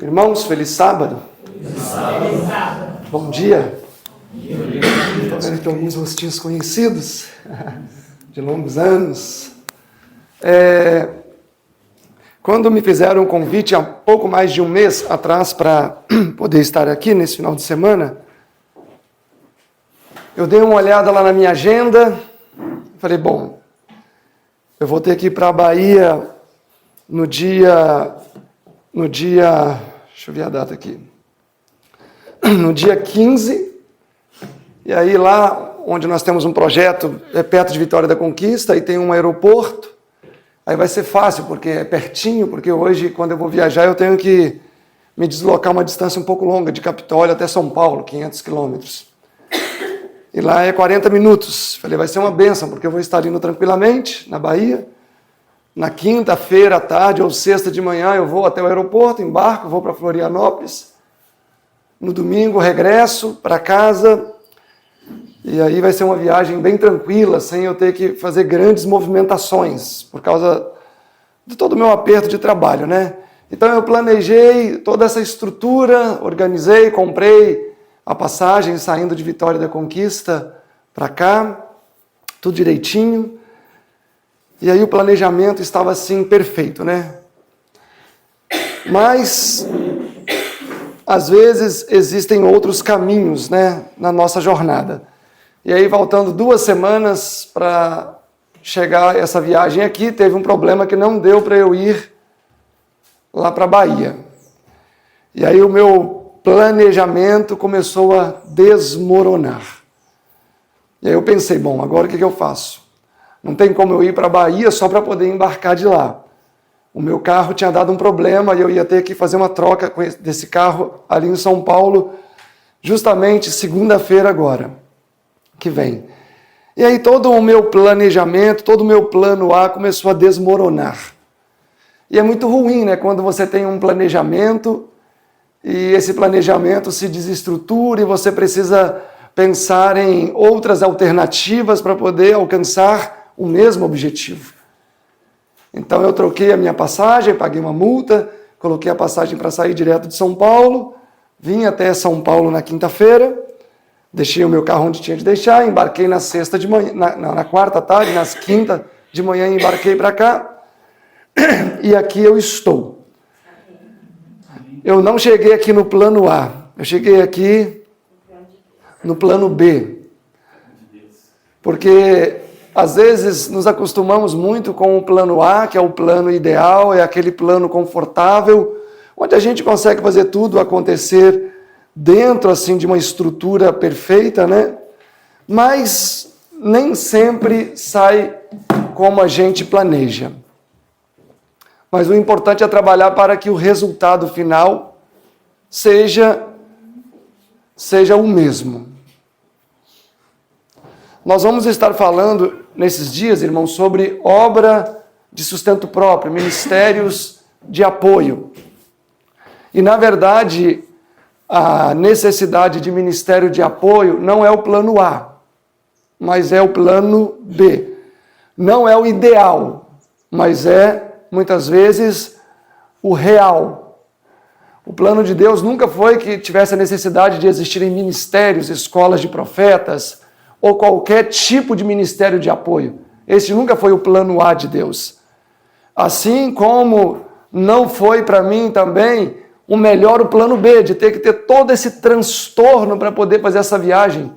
Irmãos, feliz sábado. Feliz sábado. Bom dia. Estou vendo aqui alguns rostinhos conhecidos, de longos anos. Quando me fizeram um convite há pouco mais de um mês atrás para poder estar aqui nesse final de semana, eu dei uma olhada lá na minha agenda, falei, bom, eu vou ter que ir para a Bahia no dia, deixa eu ver a data aqui, no dia 15, e aí lá onde nós temos um projeto, é perto de Vitória da Conquista, e tem um aeroporto, aí vai ser fácil, porque é pertinho, porque hoje, quando eu vou viajar, eu tenho que me deslocar uma distância um pouco longa, de Capitólio até São Paulo, 500 quilômetros. E lá é 40 minutos. Falei, vai ser uma bênção, porque eu vou estar indo tranquilamente, na Bahia. Na quinta-feira à tarde ou sexta de manhã eu vou até o aeroporto, embarco, vou para Florianópolis. No domingo regresso para casa. E aí vai ser uma viagem bem tranquila, sem eu ter que fazer grandes movimentações, por causa de todo o meu aperto de trabalho, né? Então eu planejei toda essa estrutura, organizei, comprei a passagem saindo de Vitória da Conquista para cá, tudo direitinho. E aí o planejamento estava assim perfeito, né? Mas às vezes existem outros caminhos, né, na nossa jornada. E aí, faltando 2 semanas para chegar essa viagem aqui, teve um problema que não deu para eu ir lá para a Bahia. E aí o meu planejamento começou a desmoronar. E aí eu pensei, bom, agora o que eu faço? Não tem como eu ir para a Bahia só para poder embarcar de lá. O meu carro tinha dado um problema e eu ia ter que fazer uma troca desse carro ali em São Paulo, justamente segunda-feira agora, que vem. E aí todo o meu planejamento, todo o meu plano A começou a desmoronar. E é muito ruim, né, quando você tem um planejamento e esse planejamento se desestrutura e você precisa pensar em outras alternativas para poder alcançar o mesmo objetivo. Então eu troquei a minha passagem, paguei uma multa, coloquei a passagem para sair direto de São Paulo, vim até São Paulo na quinta-feira, deixei o meu carro onde tinha de deixar, embarquei na sexta de manhã, na quarta tarde, nas quinta de manhã embarquei para cá, e aqui eu estou. Eu não cheguei aqui no plano A, eu cheguei aqui no plano B. Porque às vezes nos acostumamos muito com o plano A, que é o plano ideal, é aquele plano confortável, onde a gente consegue fazer tudo acontecer dentro assim de uma estrutura perfeita, né? Mas nem sempre sai como a gente planeja. Mas o importante é trabalhar para que o resultado final seja o mesmo. Nós vamos estar falando nesses dias, irmãos, sobre obra de sustento próprio, ministérios de apoio. E, na verdade, a necessidade de ministério de apoio não é o plano A, mas é o plano B. Não é o ideal, mas é, muitas vezes, o real. O plano de Deus nunca foi que tivesse a necessidade de existirem ministérios, escolas de profetas, ou qualquer tipo de ministério de apoio. Esse nunca foi o plano A de Deus. Assim como não foi para mim também o melhor o plano B, de ter que ter todo esse transtorno para poder fazer essa viagem.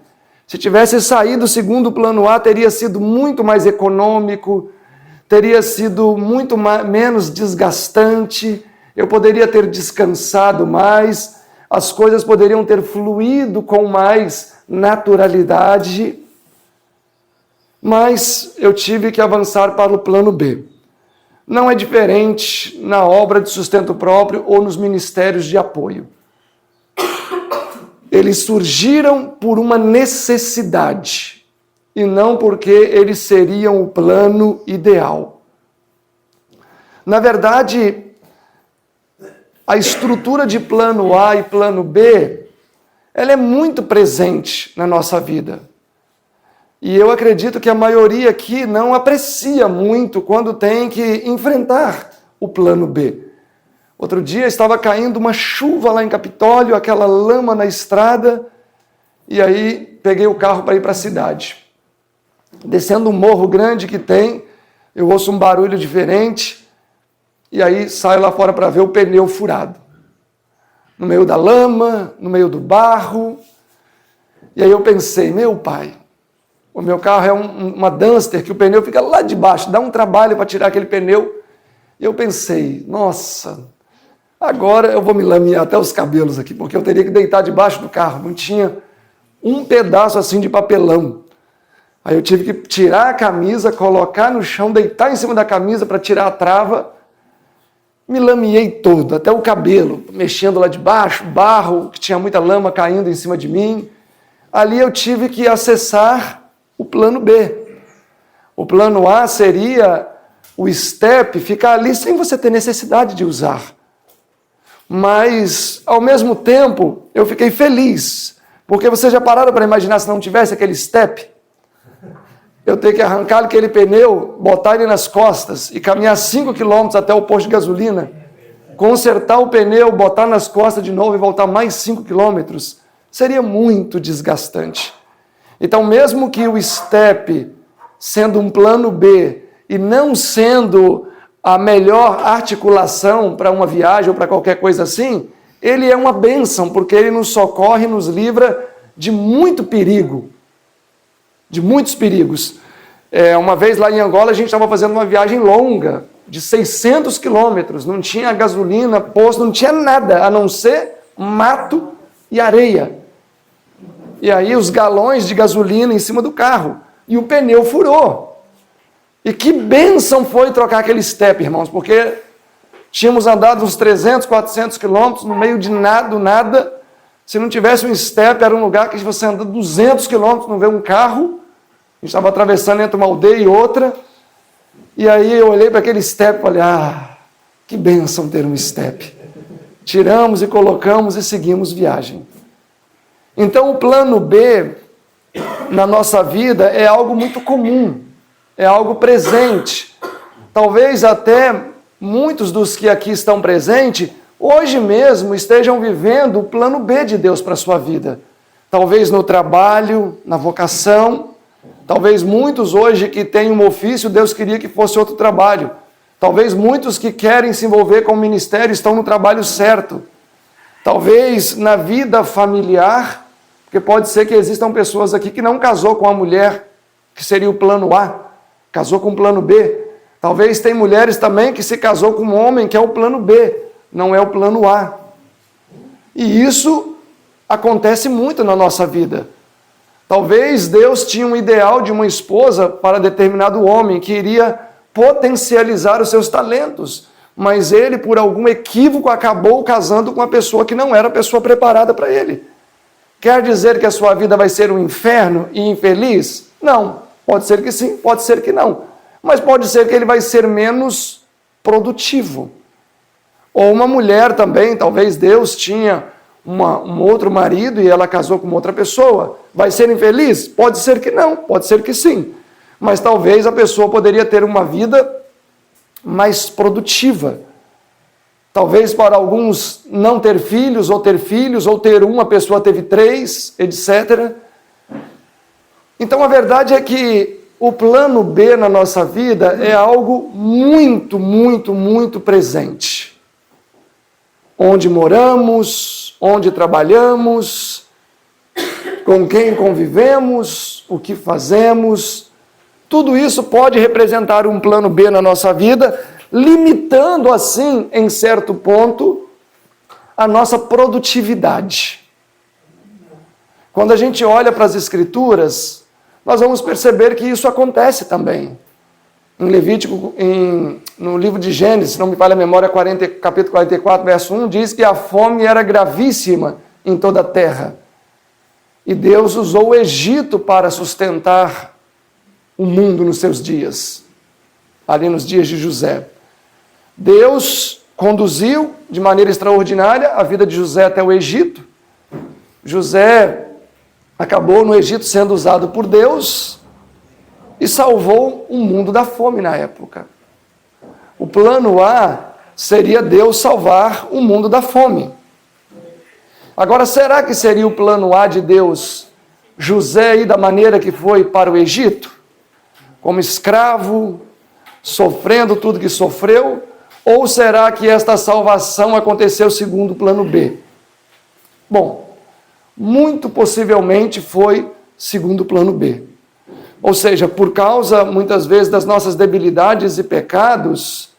Se tivesse saído segundo o plano A, teria sido muito mais econômico, teria sido muito menos desgastante, eu poderia ter descansado mais, as coisas poderiam ter fluído com mais naturalidade, mas eu tive que avançar para o plano B. Não é diferente na obra de sustento próprio ou nos ministérios de apoio. Eles surgiram por uma necessidade e não porque eles seriam o plano ideal. Na verdade, a estrutura de plano A e plano B, ela é muito presente na nossa vida. E eu acredito que a maioria aqui não aprecia muito quando tem que enfrentar o plano B. Outro dia estava caindo uma chuva lá em Capitólio, aquela lama na estrada, e aí peguei o carro para ir para a cidade. Descendo um morro grande que tem, eu ouço um barulho diferente, e aí saio lá fora para ver o pneu furado. No meio da lama, no meio do barro. E aí eu pensei, meu pai, o meu carro é uma Duster, que o pneu fica lá de baixo, dá um trabalho para tirar aquele pneu. E eu pensei, nossa, agora eu vou me lamear até os cabelos aqui, porque eu teria que deitar debaixo do carro, não tinha um pedaço assim de papelão. Aí eu tive que tirar a camisa, colocar no chão, deitar em cima da camisa para tirar a trava. Me lameei todo, até o cabelo, mexendo lá de baixo, barro, que tinha muita lama caindo em cima de mim. Ali eu tive que acessar o plano B. O plano A seria o step, ficar ali sem você ter necessidade de usar. Mas, ao mesmo tempo, eu fiquei feliz, porque vocês já pararam para imaginar se não tivesse aquele step? Eu tenho que arrancar aquele pneu, botar ele nas costas e caminhar 5 quilômetros até o posto de gasolina, consertar o pneu, botar nas costas de novo e voltar mais 5 quilômetros. Seria muito desgastante. Então, mesmo que o step, sendo um plano B e não sendo a melhor articulação para uma viagem ou para qualquer coisa assim, ele é uma bênção, porque ele nos socorre e nos livra de muito perigo. De muitos perigos. Uma vez lá em Angola, a gente estava fazendo uma viagem longa, de 600 quilômetros, não tinha gasolina, posto, não tinha nada, a não ser mato e areia. E aí os galões de gasolina em cima do carro, e o pneu furou. E que bênção foi trocar aquele step, irmãos, porque tínhamos andado uns 300, 400 quilômetros, no meio de nada. Se não tivesse um step, era um lugar que você anda 200 quilômetros, não vê um carro. A gente estava atravessando entre uma aldeia e outra, e aí eu olhei para aquele step e falei, que bênção ter um step. Tiramos e colocamos e seguimos viagem. Então o plano B na nossa vida é algo muito comum, é algo presente. Talvez até muitos dos que aqui estão presentes, hoje mesmo estejam vivendo o plano B de Deus para a sua vida. Talvez no trabalho, na vocação. Talvez muitos hoje que têm um ofício, Deus queria que fosse outro trabalho. Talvez muitos que querem se envolver com o ministério estão no trabalho certo. Talvez na vida familiar, porque pode ser que existam pessoas aqui que não casou com a mulher, que seria o plano A, casou com o plano B. Talvez tem mulheres também que se casou com um homem que é o plano B, não é o plano A. E isso acontece muito na nossa vida. Talvez Deus tinha um ideal de uma esposa para determinado homem que iria potencializar os seus talentos, mas ele, por algum equívoco, acabou casando com uma pessoa que não era a pessoa preparada para ele. Quer dizer que a sua vida vai ser um inferno e infeliz? Não. Pode ser que sim, pode ser que não. Mas pode ser que ele vai ser menos produtivo. Ou uma mulher também, talvez Deus tinha um outro marido e ela casou com outra pessoa. Vai ser infeliz? Pode ser que não, pode ser que sim. Mas talvez a pessoa poderia ter uma vida mais produtiva. Talvez para alguns não ter filhos, ou ter uma pessoa teve 3, etc. Então a verdade é que o plano B na nossa vida é algo muito, muito, muito presente. Onde moramos, onde trabalhamos, com quem convivemos, o que fazemos, tudo isso pode representar um plano B na nossa vida, limitando assim, em certo ponto, a nossa produtividade. Quando a gente olha para as Escrituras, nós vamos perceber que isso acontece também. Em Levítico, no livro de Gênesis, se não me falha a memória, capítulo 44, verso 1, diz que a fome era gravíssima em toda a terra. E Deus usou o Egito para sustentar o mundo nos seus dias, ali nos dias de José. Deus conduziu de maneira extraordinária a vida de José até o Egito. José acabou no Egito sendo usado por Deus e salvou o mundo da fome na época. O plano A seria Deus salvar o mundo da fome. Agora, será que seria o plano A de Deus José ir da maneira que foi para o Egito? Como escravo, sofrendo tudo que sofreu? Ou será que esta salvação aconteceu segundo o plano B? Bom, muito possivelmente foi segundo o plano B. Ou seja, por causa, muitas vezes, das nossas debilidades e pecados,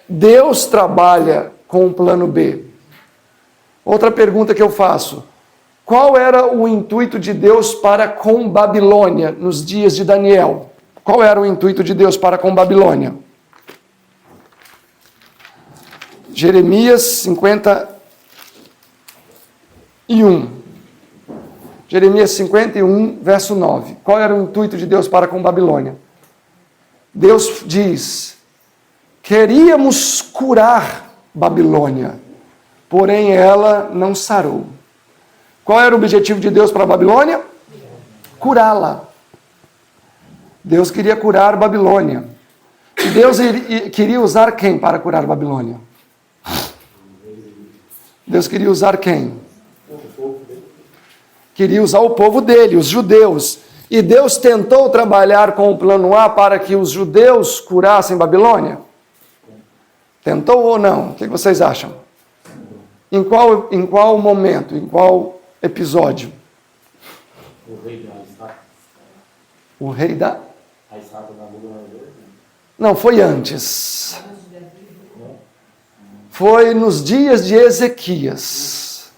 Deus trabalha com o plano B. Outra pergunta que eu faço: qual era o intuito de Deus para com Babilônia nos dias de Daniel? Qual era o intuito de Deus para com Babilônia? Jeremias 51. Jeremias 51, verso 9. Qual era o intuito de Deus para com Babilônia? Deus diz: queríamos curar Babilônia, porém ela não sarou. Qual era o objetivo de Deus para a Babilônia? Curá-la. Deus queria curar Babilônia. E Deus queria usar quem para curar Babilônia? Deus queria usar quem? Queria usar o povo dele, os judeus. E Deus tentou trabalhar com o plano A para que os judeus curassem Babilônia? Tentou ou não? O que vocês acham? Em qual momento? Em qual episódio? O rei da... Não, foi antes. Foi nos dias de Ezequias.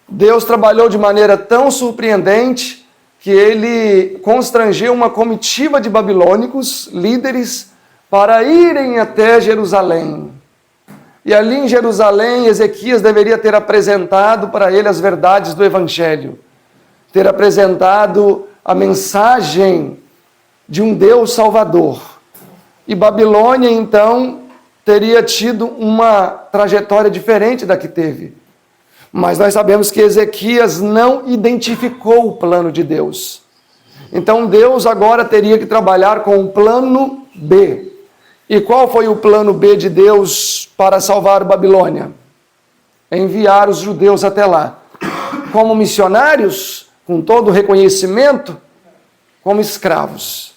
Deus trabalhou de maneira tão surpreendente que ele constrangeu uma comitiva de babilônicos, líderes, para irem até Jerusalém. E ali em Jerusalém, Ezequias deveria ter apresentado para ele as verdades do Evangelho, ter apresentado a mensagem de um Deus Salvador. E Babilônia, então, teria tido uma trajetória diferente da que teve. Mas nós sabemos que Ezequias não identificou o plano de Deus. Então Deus agora teria que trabalhar com o plano B. E qual foi o plano B de Deus para salvar Babilônia? Enviar os judeus até lá. Como missionários, com todo o reconhecimento, como escravos.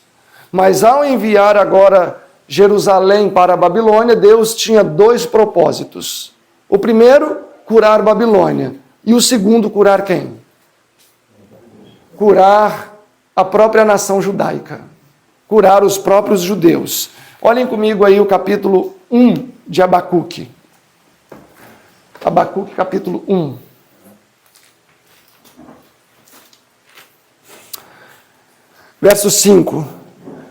Mas ao enviar agora Jerusalém para a Babilônia, Deus tinha dois propósitos. O primeiro, curar Babilônia. E o segundo, curar quem? Curar a própria nação judaica. Curar os próprios judeus. Olhem comigo aí o capítulo 1 de Abacuque. Abacuque, capítulo 1. Verso 5.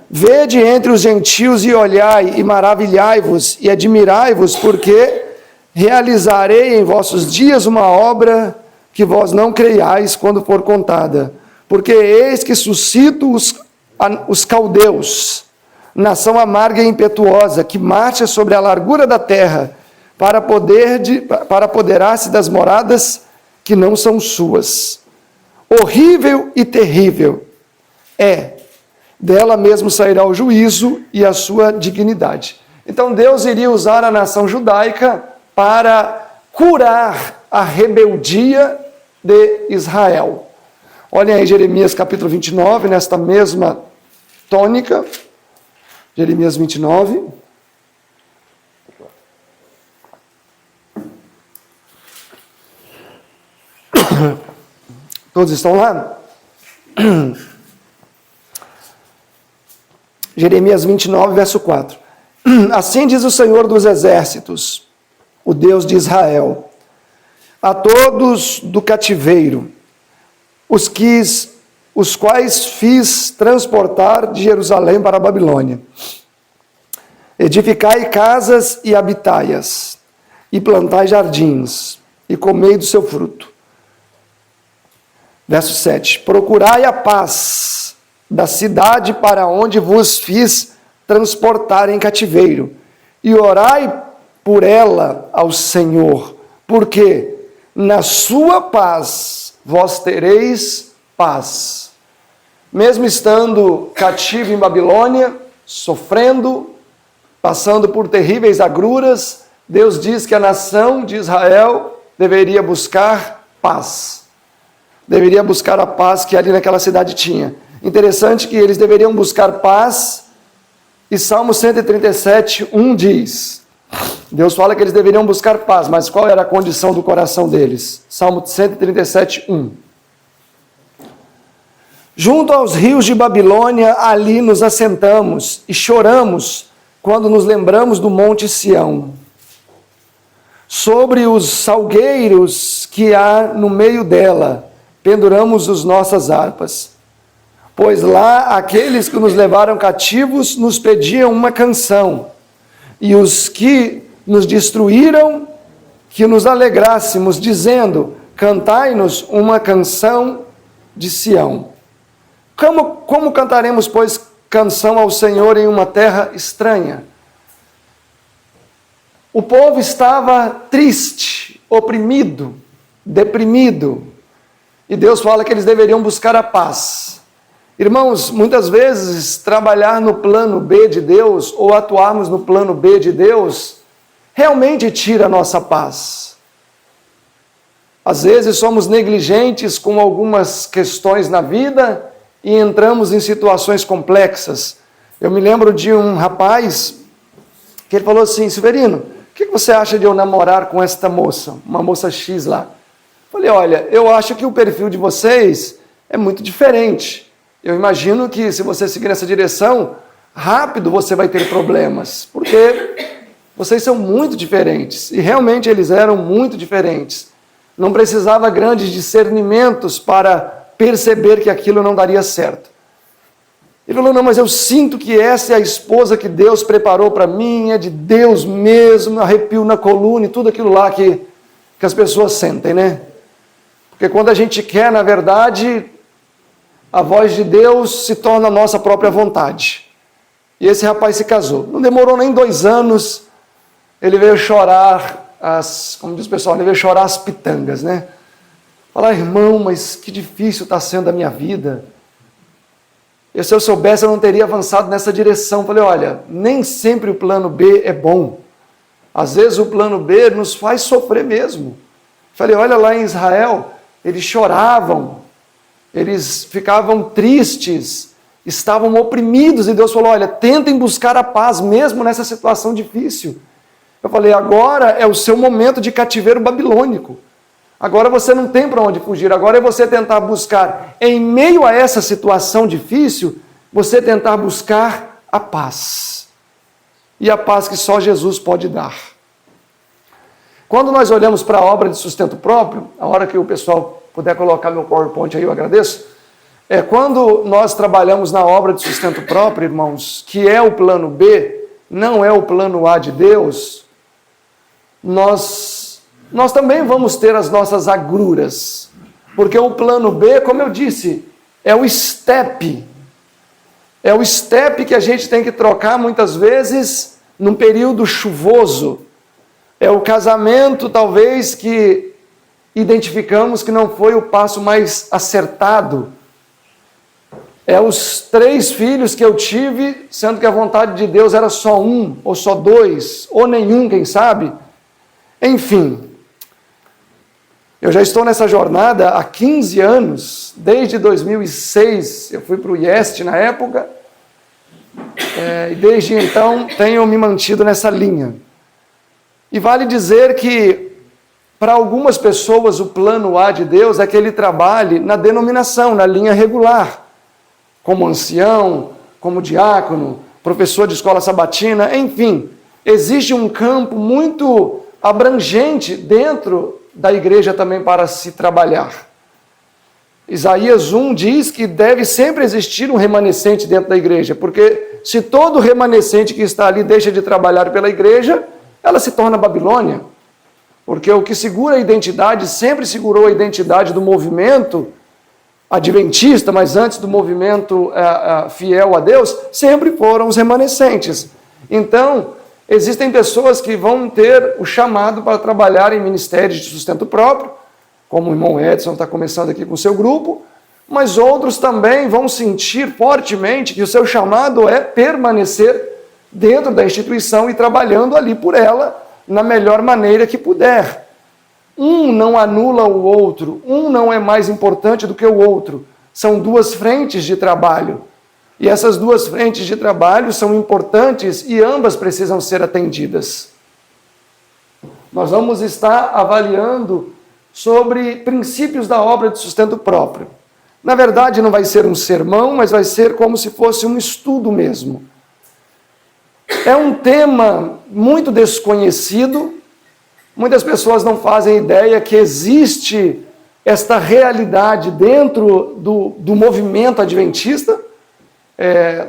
Vede entre os gentios e olhai, e maravilhai-vos, e admirai-vos, porque realizarei em vossos dias uma obra que vós não creiais quando for contada. Porque eis que suscito os caldeus, nação amarga e impetuosa, que marcha sobre a largura da terra, para apoderar-se das moradas que não são suas. Horrível e terrível é, dela mesmo sairá o juízo e a sua dignidade. Então Deus iria usar a nação judaica para curar a rebeldia de Israel. Olhem aí Jeremias capítulo 29, nesta mesma tônica. Jeremias 29. Todos estão lá? Jeremias 29, verso 4. Assim diz o Senhor dos Exércitos, o Deus de Israel, a todos do cativeiro, os quais fiz transportar de Jerusalém para a Babilônia. Edificai casas e habitai-as, e plantai jardins, e comei do seu fruto. Verso 7. Procurai a paz da cidade para onde vos fiz transportar em cativeiro, e orai por ela ao Senhor, porque na sua paz vós tereis paz. Mesmo estando cativo em Babilônia, sofrendo, passando por terríveis agruras, Deus diz que a nação de Israel deveria buscar paz. Deveria buscar a paz que ali naquela cidade tinha. Interessante que eles deveriam buscar paz, e Salmo 137, 1 diz, Deus fala que eles deveriam buscar paz, mas qual era a condição do coração deles? Salmo 137, 1. Junto aos rios de Babilônia, ali nos assentamos e choramos quando nos lembramos do monte Sião. Sobre os salgueiros que há no meio dela, penduramos as nossas harpas. Pois lá aqueles que nos levaram cativos nos pediam uma canção, e os que nos destruíram, que nos alegrássemos, dizendo, cantai-nos uma canção de Sião. Como cantaremos, pois, canção ao Senhor em uma terra estranha? O povo estava triste, oprimido, deprimido, e Deus fala que eles deveriam buscar a paz. Irmãos, muitas vezes trabalhar no plano B de Deus, ou atuarmos no plano B de Deus, realmente tira a nossa paz. Às vezes somos negligentes com algumas questões na vida e entramos em situações complexas. Eu me lembro de um rapaz que ele falou assim, Severino, o que você acha de eu namorar com esta moça, uma moça X lá? Falei, olha, eu acho que o perfil de vocês é muito diferente. Eu imagino que se você seguir nessa direção, rápido você vai ter problemas, porque vocês são muito diferentes. E realmente eles eram muito diferentes. Não precisava grandes discernimentos para perceber que aquilo não daria certo. Ele falou, não, mas eu sinto que essa é a esposa que Deus preparou para mim, é de Deus mesmo, arrepio na coluna e tudo aquilo lá que as pessoas sentem, né? Porque quando a gente quer, na verdade, a voz de Deus se torna a nossa própria vontade. E esse rapaz se casou. Não demorou nem 2 anos, ele veio chorar, como diz o pessoal, ele veio chorar as pitangas, né? Falar, irmão, mas que difícil está sendo a minha vida. E se eu soubesse, eu não teria avançado nessa direção. Falei, olha, nem sempre o plano B é bom. Às vezes o plano B nos faz sofrer mesmo. Falei, olha lá em Israel, eles choravam, eles ficavam tristes, estavam oprimidos, e Deus falou, olha, tentem buscar a paz mesmo nessa situação difícil. Eu falei, agora é o seu momento de cativeiro babilônico. Agora você não tem para onde fugir, agora é você tentar buscar, em meio a essa situação difícil, você tentar buscar a paz. E a paz que só Jesus pode dar. Quando nós olhamos para a obra de sustento próprio, a hora que o pessoal puder colocar meu PowerPoint aí, eu agradeço. Quando nós trabalhamos na obra de sustento próprio, irmãos, que é o plano B, não é o plano A de Deus, nós também vamos ter as nossas agruras, porque o plano B, como eu disse, é o step que a gente tem que trocar muitas vezes num período chuvoso, é o casamento talvez que identificamos que não foi o passo mais acertado, é os 3 filhos que eu tive, sendo que a vontade de Deus era só 1, ou só 2, ou nenhum, quem sabe, enfim. Eu já estou nessa jornada há 15 anos, desde 2006, eu fui para o IEST na época, e desde então tenho me mantido nessa linha. E vale dizer que, para algumas pessoas, o plano A de Deus é que ele trabalhe na denominação, na linha regular, como ancião, como diácono, professor de escola sabatina, enfim, existe um campo muito abrangente dentro da igreja também para se trabalhar. Isaías 1 diz que deve sempre existir um remanescente dentro da igreja, porque se todo remanescente que está ali deixa de trabalhar pela igreja, ela se torna Babilônia, porque o que segura a identidade, sempre segurou a identidade do movimento adventista, mas antes do movimento fiel a Deus, sempre foram os remanescentes. Então, existem pessoas que vão ter o chamado para trabalhar em ministérios de sustento próprio, como o irmão Edson está começando aqui com o seu grupo, mas outros também vão sentir fortemente que o seu chamado é permanecer dentro da instituição e trabalhando ali por ela na melhor maneira que puder. Um não anula o outro, um não é mais importante do que o outro. São duas frentes de trabalho. E essas duas frentes de trabalho são importantes e ambas precisam ser atendidas. Nós vamos estar avaliando sobre princípios da obra de sustento próprio. Na verdade, não vai ser um sermão, mas vai ser como se fosse um estudo mesmo. É um tema muito desconhecido. Muitas pessoas não fazem ideia que existe esta realidade dentro do movimento adventista.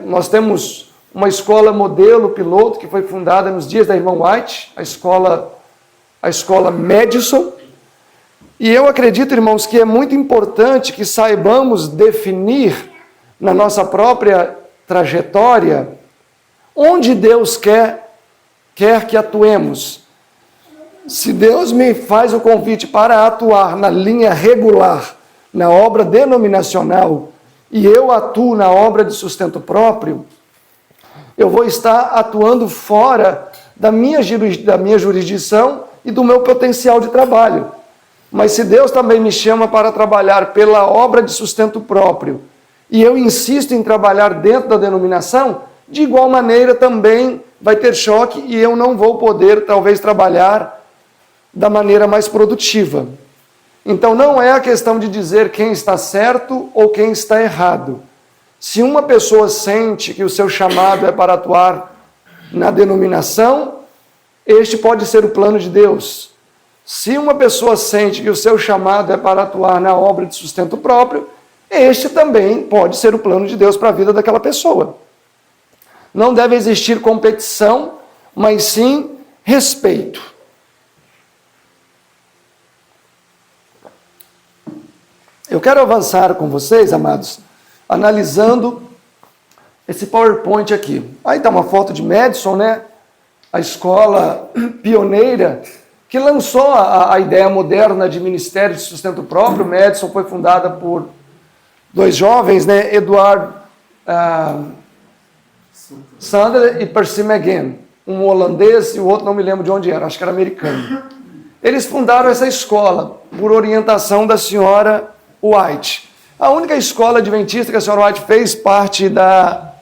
Nós temos uma escola modelo, piloto, que foi fundada nos dias da irmã White, a escola Madison. E eu acredito, irmãos, que é muito importante que saibamos definir na nossa própria trajetória onde Deus quer que atuemos. Se Deus me faz o convite para atuar na linha regular, na obra denominacional, e eu atuo na obra de sustento próprio, eu vou estar atuando fora da minha jurisdição e do meu potencial de trabalho. Mas se Deus também me chama para trabalhar pela obra de sustento próprio, e eu insisto em trabalhar dentro da denominação, de igual maneira também vai ter choque e eu não vou poder, talvez, trabalhar da maneira mais produtiva. Então não é a questão de dizer quem está certo ou quem está errado. Se uma pessoa sente que o seu chamado é para atuar na denominação, este pode ser o plano de Deus. Se uma pessoa sente que o seu chamado é para atuar na obra de sustento próprio, este também pode ser o plano de Deus para a vida daquela pessoa. Não deve existir competição, mas sim respeito. Eu quero avançar com vocês, amados, analisando esse PowerPoint aqui. Aí está uma foto de Madison, né? A escola pioneira que lançou a ideia moderna de ministério de sustento próprio. Madison foi fundada por dois jovens, né? Edward Sandler e Percy McGinn, um holandês e o outro não me lembro de onde era, acho que era americano. Eles fundaram essa escola por orientação da senhora White. A única escola adventista que a senhora White fez parte da...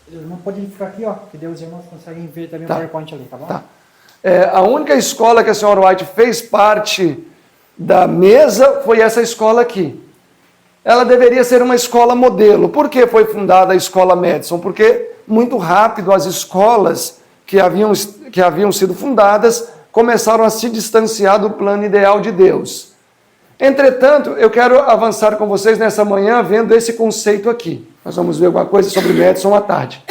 Os irmãos podem ficar aqui, ó, que daí os irmãos conseguem ver também o PowerPoint ali, tá bom? Tá. A única escola que a senhora White fez parte da mesa foi essa escola aqui. Ela deveria ser uma escola modelo. Por que foi fundada a escola Madison? Porque muito rápido as escolas que haviam sido fundadas começaram a se distanciar do plano ideal de Deus. Entretanto, eu quero avançar com vocês nessa manhã vendo esse conceito aqui. Nós vamos ver alguma coisa sobre Madison à tarde.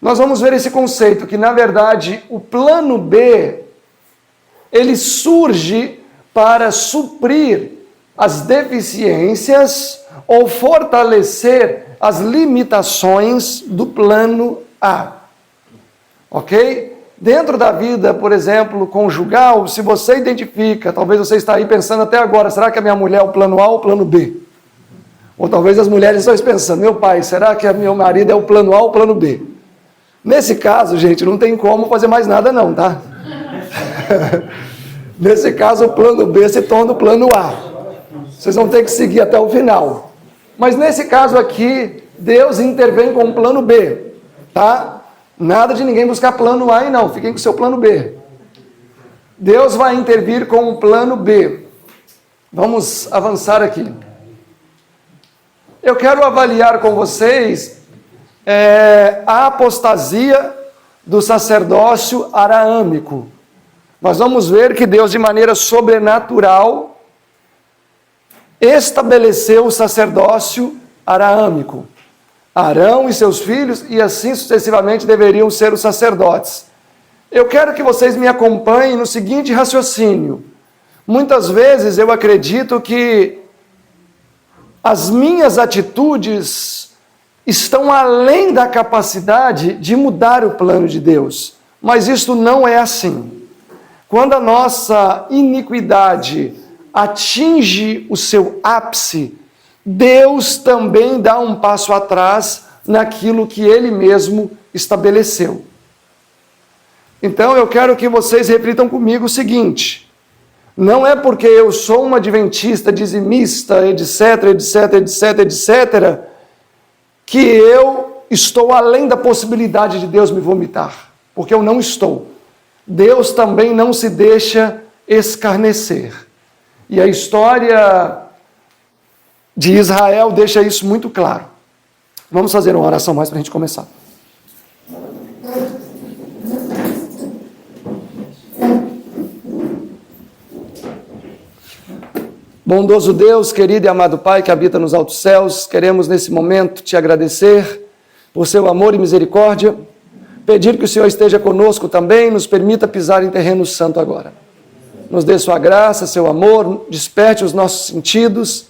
Nós vamos ver esse conceito que, na verdade, o plano B, ele surge para suprir as deficiências ou fortalecer as limitações do plano A. Ok? Dentro da vida, por exemplo, conjugal, se você identifica, talvez você está aí pensando até agora, será que a minha mulher é o plano A ou o plano B? Ou talvez as mulheres estão pensando, meu pai, será que meu marido é o plano A ou o plano B? Nesse caso, gente, não tem como fazer mais nada não, tá? Nesse caso, o plano B se torna o plano A. Vocês vão ter que seguir até o final. Mas nesse caso aqui, Deus intervém com o plano B, tá? Nada de ninguém buscar plano A e não, fiquem com o seu plano B. Deus vai intervir com o plano B. Vamos avançar aqui. Eu quero avaliar com vocês a apostasia do sacerdócio araâmico. Nós vamos ver que Deus, de maneira sobrenatural, estabeleceu o sacerdócio araâmico. Arão e seus filhos, e assim sucessivamente deveriam ser os sacerdotes. Eu quero que vocês me acompanhem no seguinte raciocínio. Muitas vezes eu acredito que as minhas atitudes estão além da capacidade de mudar o plano de Deus. Mas isto não é assim. Quando a nossa iniquidade atinge o seu ápice, Deus também dá um passo atrás naquilo que ele mesmo estabeleceu. Então eu quero que vocês reflitam comigo o seguinte: não é porque eu sou um adventista, dizimista, etc, etc, etc, etc, que eu estou além da possibilidade de Deus me vomitar, porque eu não estou. Deus também não se deixa escarnecer. E a história de Israel deixa isso muito claro. Vamos fazer uma oração mais para a gente começar. Bondoso Deus, querido e amado Pai que habita nos altos céus, queremos nesse momento te agradecer por seu amor e misericórdia, pedir que o Senhor esteja conosco também, nos permita pisar em terreno santo agora. Nos dê sua graça, seu amor, desperte os nossos sentidos,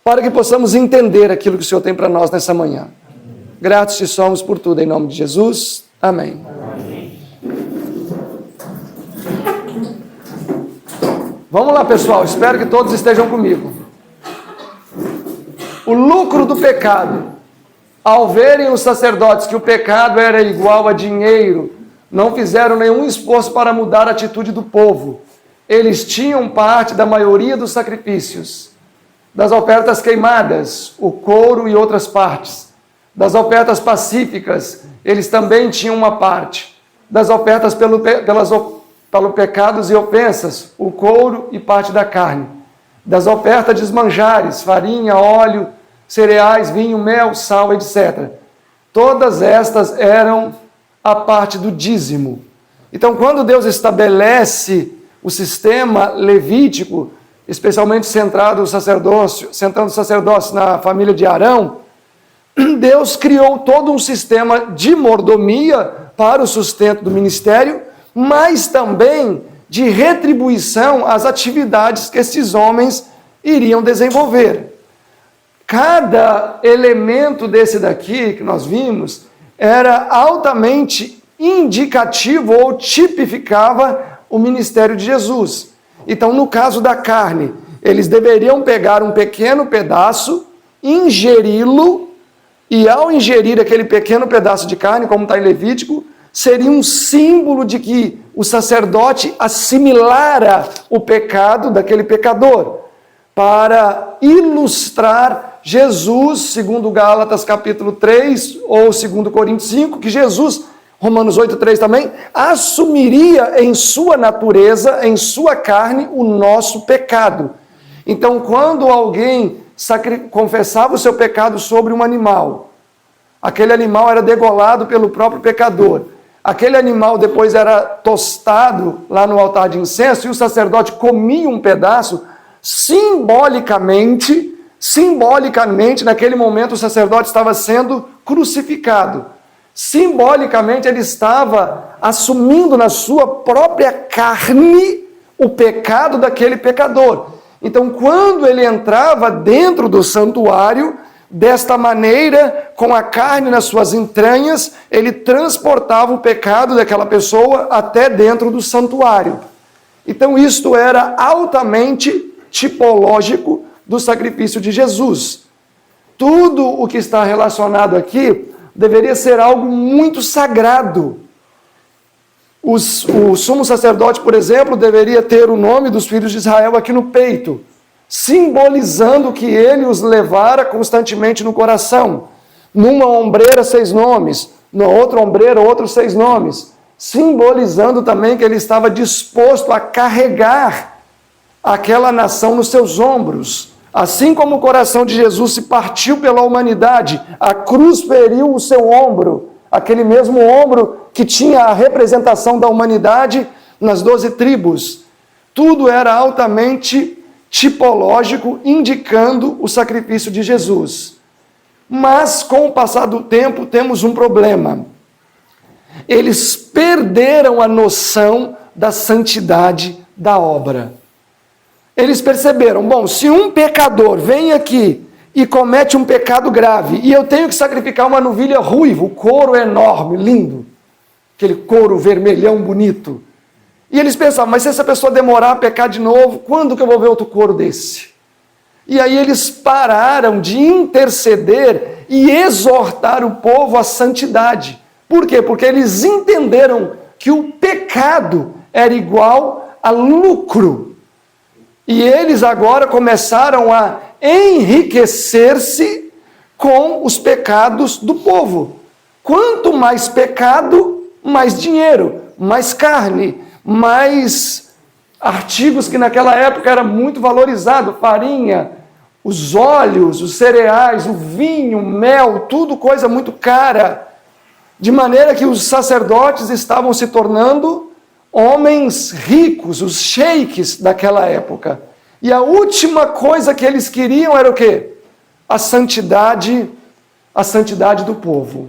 para que possamos entender aquilo que o Senhor tem para nós nessa manhã. Gratos te somos por tudo, em nome de Jesus. Amém. Vamos lá, pessoal, espero que todos estejam comigo. O lucro do pecado. Ao verem os sacerdotes que o pecado era igual a dinheiro, não fizeram nenhum esforço para mudar a atitude do povo. Eles tinham parte da maioria dos sacrifícios, das ofertas queimadas, o couro e outras partes. Das ofertas pacíficas, eles também tinham uma parte. Das ofertas pelo pecados e ofensas, o couro e parte da carne. Das ofertas de manjares, farinha, óleo, cereais, vinho, mel, sal, etc. Todas estas eram a parte do dízimo. Então, quando Deus estabelece o sistema levítico, especialmente centrando o sacerdócio na família de Arão, Deus criou todo um sistema de mordomia para o sustento do ministério, mas também de retribuição às atividades que esses homens iriam desenvolver. Cada elemento desse daqui que nós vimos era altamente indicativo ou tipificava o ministério de Jesus. Então, no caso da carne, eles deveriam pegar um pequeno pedaço, ingeri-lo, e ao ingerir aquele pequeno pedaço de carne, como está em Levítico, seria um símbolo de que o sacerdote assimilara o pecado daquele pecador, para ilustrar Jesus, segundo Gálatas capítulo 3, ou segundo Coríntios 5, que Jesus, Romanos 8:3 também, assumiria em sua natureza, em sua carne, o nosso pecado. Então, quando alguém confessava o seu pecado sobre um animal, aquele animal era degolado pelo próprio pecador. Aquele animal depois era tostado lá no altar de incenso e o sacerdote comia um pedaço. Simbolicamente, naquele momento o sacerdote estava sendo crucificado. Simbolicamente ele estava assumindo na sua própria carne o pecado daquele pecador. Então, quando ele entrava dentro do santuário, desta maneira, com a carne nas suas entranhas, ele transportava o pecado daquela pessoa até dentro do santuário. Então, isto era altamente tipológico do sacrifício de Jesus. Tudo o que está relacionado aqui deveria ser algo muito sagrado. O sumo sacerdote, por exemplo, deveria ter o nome dos filhos de Israel aqui no peito, simbolizando que ele os levara constantemente no coração. Numa ombreira, 6 nomes, na outra ombreira, outros 6 nomes, simbolizando também que ele estava disposto a carregar aquela nação nos seus ombros. Assim como o coração de Jesus se partiu pela humanidade, a cruz feriu o seu ombro, aquele mesmo ombro que tinha a representação da humanidade nas 12 tribos. Tudo era altamente tipológico, indicando o sacrifício de Jesus. Mas, com o passar do tempo, temos um problema. Eles perderam a noção da santidade da obra. Eles perceberam, bom, se um pecador vem aqui e comete um pecado grave, e eu tenho que sacrificar uma novilha ruiva, o couro enorme, lindo, aquele couro vermelhão bonito, e eles pensavam, mas se essa pessoa demorar a pecar de novo, quando que eu vou ver outro couro desse? E aí eles pararam de interceder e exortar o povo à santidade. Por quê? Porque eles entenderam que o pecado era igual a lucro. E eles agora começaram a enriquecer-se com os pecados do povo. Quanto mais pecado, mais dinheiro, mais carne, mais artigos que naquela época era muito valorizado, farinha, os óleos, os cereais, o vinho, o mel, tudo coisa muito cara. De maneira que os sacerdotes estavam se tornando homens ricos, os sheiks daquela época. E a última coisa que eles queriam era o quê? A santidade do povo.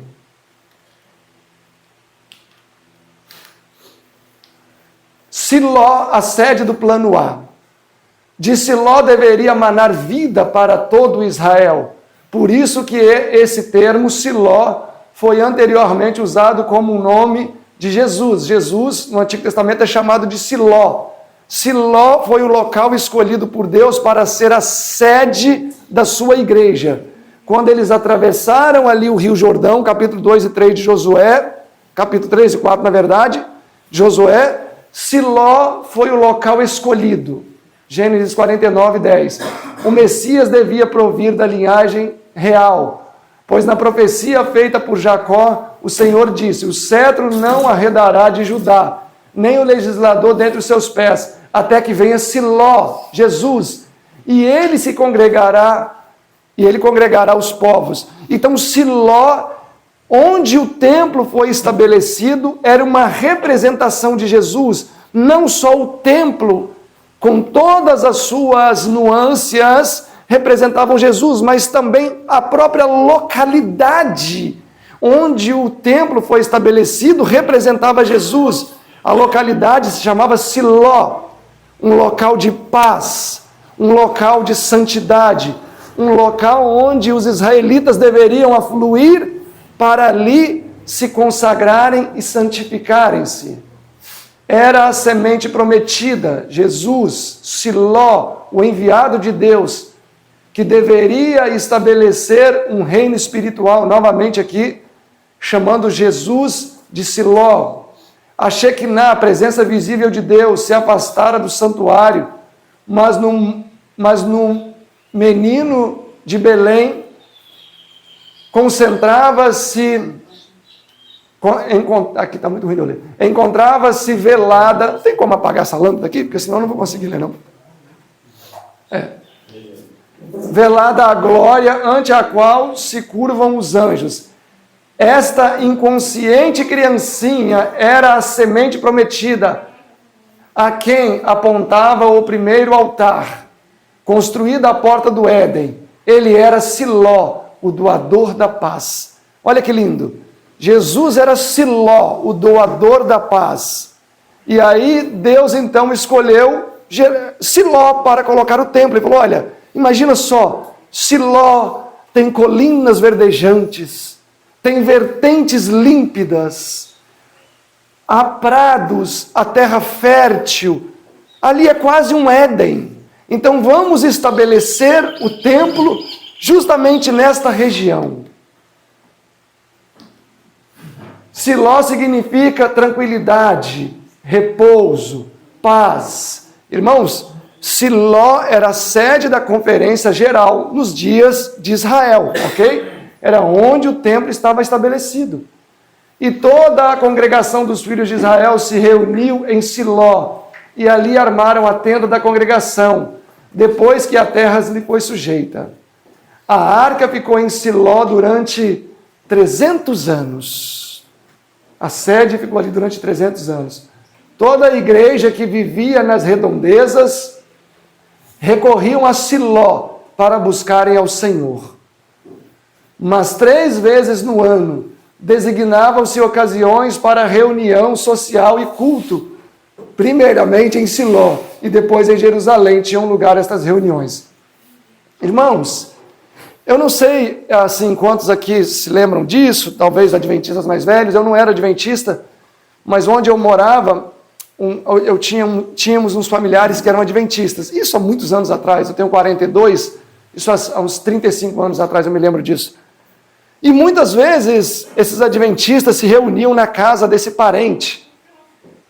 Siló, a sede do plano A. De Siló deveria manar vida para todo Israel. Por isso que esse termo Siló foi anteriormente usado como um nome de Jesus. Jesus, no Antigo Testamento, é chamado de Siló. Siló foi o local escolhido por Deus para ser a sede da sua igreja. Quando eles atravessaram ali o Rio Jordão, capítulo 2 e 3 de Josué, capítulo 3 e 4, na verdade, Josué, Siló foi o local escolhido. Gênesis 49, 10. O Messias devia provir da linhagem real, pois na profecia feita por Jacó, o Senhor disse: o cetro não arredará de Judá, nem o legislador dentre os seus pés, até que venha Siló, Jesus, e ele congregará os povos. Então Siló, onde o templo foi estabelecido, era uma representação de Jesus. Não só o templo, com todas as suas nuances, representavam Jesus, mas também a própria localidade onde o templo foi estabelecido representava Jesus. A localidade se chamava Siló, um local de paz, um local de santidade, um local onde os israelitas deveriam afluir para ali se consagrarem e santificarem-se. Era a semente prometida, Jesus, Siló, o enviado de Deus, que deveria estabelecer um reino espiritual, novamente aqui, chamando Jesus de Siló. A Shekinah, a presença visível de Deus, se afastara do santuário, mas no menino de Belém concentrava-se, aqui está muito ruim de eu ler, encontrava-se velada, não tem como apagar essa lâmpada aqui, porque senão eu não vou conseguir ler não. Velada a glória ante a qual se curvam os anjos. Esta inconsciente criancinha era a semente prometida, a quem apontava o primeiro altar, construído à porta do Éden. Ele era Siló, o doador da paz. Olha que lindo. Jesus era Siló, o doador da paz. E aí Deus então escolheu Siló para colocar o templo. Ele falou: olha, imagina só, Siló tem colinas verdejantes, tem vertentes límpidas, há prados, a terra fértil, ali é quase um Éden. Então vamos estabelecer o templo justamente nesta região. Siló significa tranquilidade, repouso, paz. Irmãos, Siló era a sede da conferência geral nos dias de Israel, ok? Era onde o templo estava estabelecido. E toda a congregação dos filhos de Israel se reuniu em Siló, e ali armaram a tenda da congregação, depois que a terra lhe foi sujeita. A arca ficou em Siló durante 300 anos. A sede ficou ali durante 300 anos. Toda a igreja que vivia nas redondezas recorriam a Siló para buscarem ao Senhor. Mas 3 vezes no ano designavam-se ocasiões para reunião social e culto, primeiramente em Siló e depois em Jerusalém tinham lugar estas reuniões. Irmãos, eu não sei assim quantos aqui se lembram disso, talvez adventistas mais velhos. Eu não era adventista, mas onde eu morava, tínhamos uns familiares que eram adventistas. Isso há muitos anos atrás, eu tenho 42, isso há uns 35 anos atrás eu me lembro disso. E muitas vezes esses adventistas se reuniam na casa desse parente.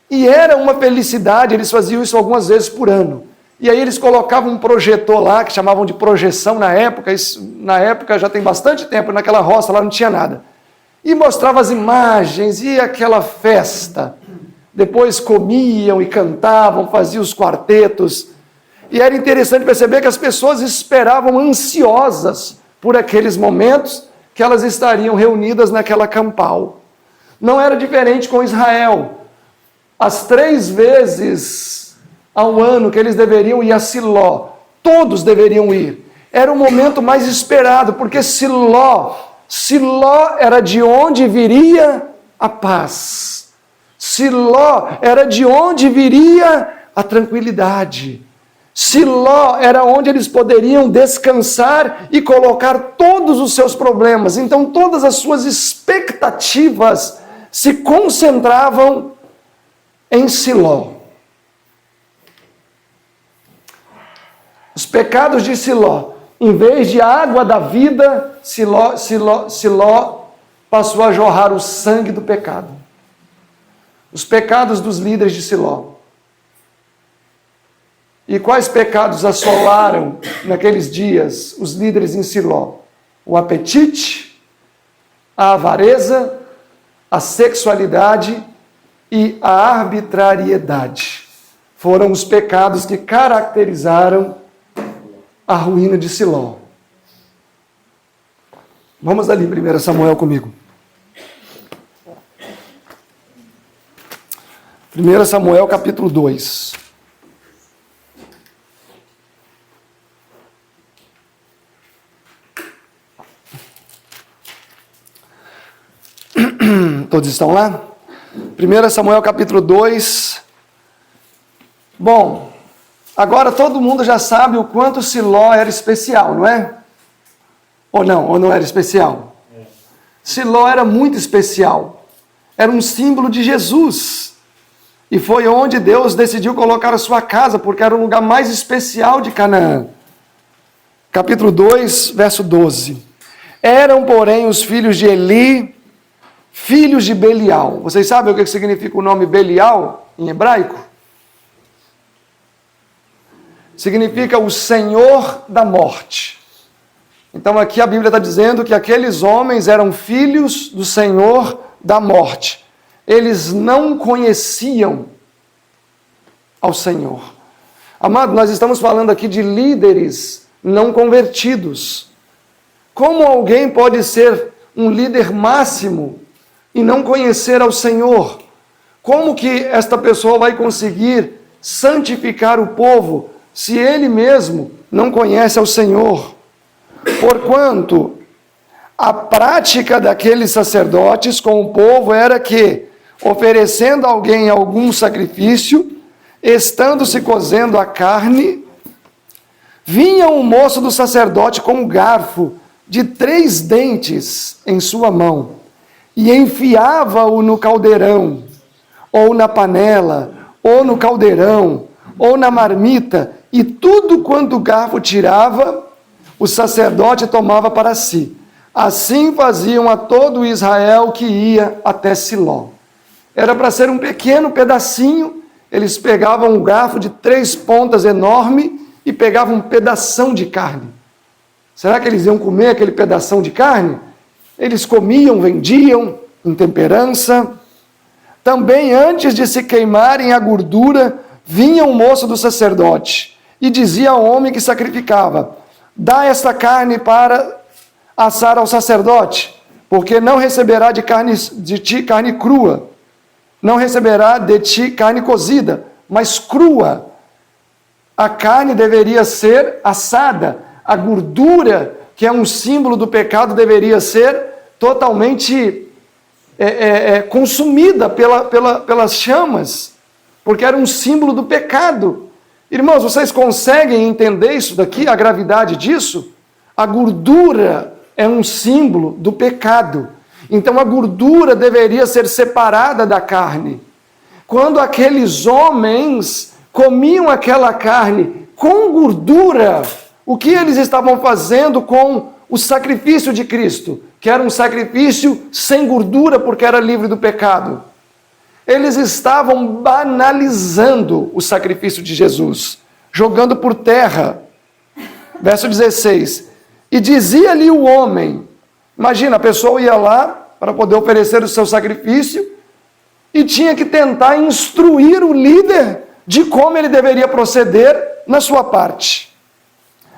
E era uma felicidade, eles faziam isso algumas vezes por ano. E aí eles colocavam um projetor lá, que chamavam de projeção na época, isso, na época já tem bastante tempo, naquela roça lá não tinha nada. E mostrava as imagens e aquela festa. Depois comiam e cantavam, faziam os quartetos. E era interessante perceber que as pessoas esperavam ansiosas por aqueles momentos que elas estariam reunidas naquela campal. Não era diferente com Israel. As 3 vezes ao ano que eles deveriam ir a Siló, todos deveriam ir. Era o momento mais esperado, porque Siló era de onde viria a paz. Siló era de onde viria a tranquilidade. Siló era onde eles poderiam descansar e colocar todos os seus problemas. Então todas as suas expectativas se concentravam em Siló. Os pecados de Siló, em vez de água da vida, Siló passou a jorrar o sangue do pecado. Os pecados dos líderes de Siló. E quais pecados assolaram naqueles dias os líderes em Siló? O apetite, a avareza, a sexualidade e a arbitrariedade. Foram os pecados que caracterizaram a ruína de Siló. Vamos ali, 1 Samuel comigo. 1 Samuel capítulo 2. Todos estão lá? 1 Samuel capítulo 2. Bom, agora todo mundo já sabe o quanto Siló era especial, não é? Ou não era especial? Siló era muito especial. Era um símbolo de Jesus. E foi onde Deus decidiu colocar a sua casa, porque era o lugar mais especial de Canaã. Capítulo 2, verso 12. Eram, porém, os filhos de Eli, filhos de Belial. Vocês sabem o que significa o nome Belial em hebraico? Significa o Senhor da morte. Então aqui a Bíblia está dizendo que aqueles homens eram filhos do Senhor da morte. Eles não conheciam ao Senhor. Amado, nós estamos falando aqui de líderes não convertidos. Como alguém pode ser um líder máximo e não conhecer ao Senhor? Como que esta pessoa vai conseguir santificar o povo se ele mesmo não conhece ao Senhor? Porquanto a prática daqueles sacerdotes com o povo era que, oferecendo a alguém algum sacrifício, estando se cozendo a carne, vinha um moço do sacerdote com um garfo de 3 dentes em sua mão e enfiava-o no caldeirão, ou na panela, ou no caldeirão, ou na marmita, e tudo quanto o garfo tirava, o sacerdote tomava para si. Assim faziam a todo Israel que ia até Siló. Era para ser um pequeno pedacinho, eles pegavam um garfo de 3 pontas enorme e pegavam um pedação de carne. Será que eles iam comer aquele pedação de carne? Eles comiam, vendiam em temperança. Também antes de se queimarem a gordura, vinha um moço do sacerdote e dizia ao homem que sacrificava: dá esta carne para assar ao sacerdote, porque não receberá de ti carne crua, não receberá de ti carne cozida, mas crua. A carne deveria ser assada, a gordura, que é um símbolo do pecado, deveria ser totalmente consumida pelas chamas, porque era um símbolo do pecado. Irmãos, vocês conseguem entender isso daqui, a gravidade disso? A gordura é um símbolo do pecado. Então a gordura deveria ser separada da carne. Quando aqueles homens comiam aquela carne com gordura, o que eles estavam fazendo com o sacrifício de Cristo? que era um sacrifício sem gordura porque era livre do pecado. Eles estavam banalizando o sacrifício de Jesus, jogando por terra. Verso 16. E dizia-lhe o homem, imagina, a pessoa ia lá para poder oferecer o seu sacrifício e tinha que tentar instruir o líder de como ele deveria proceder na sua parte.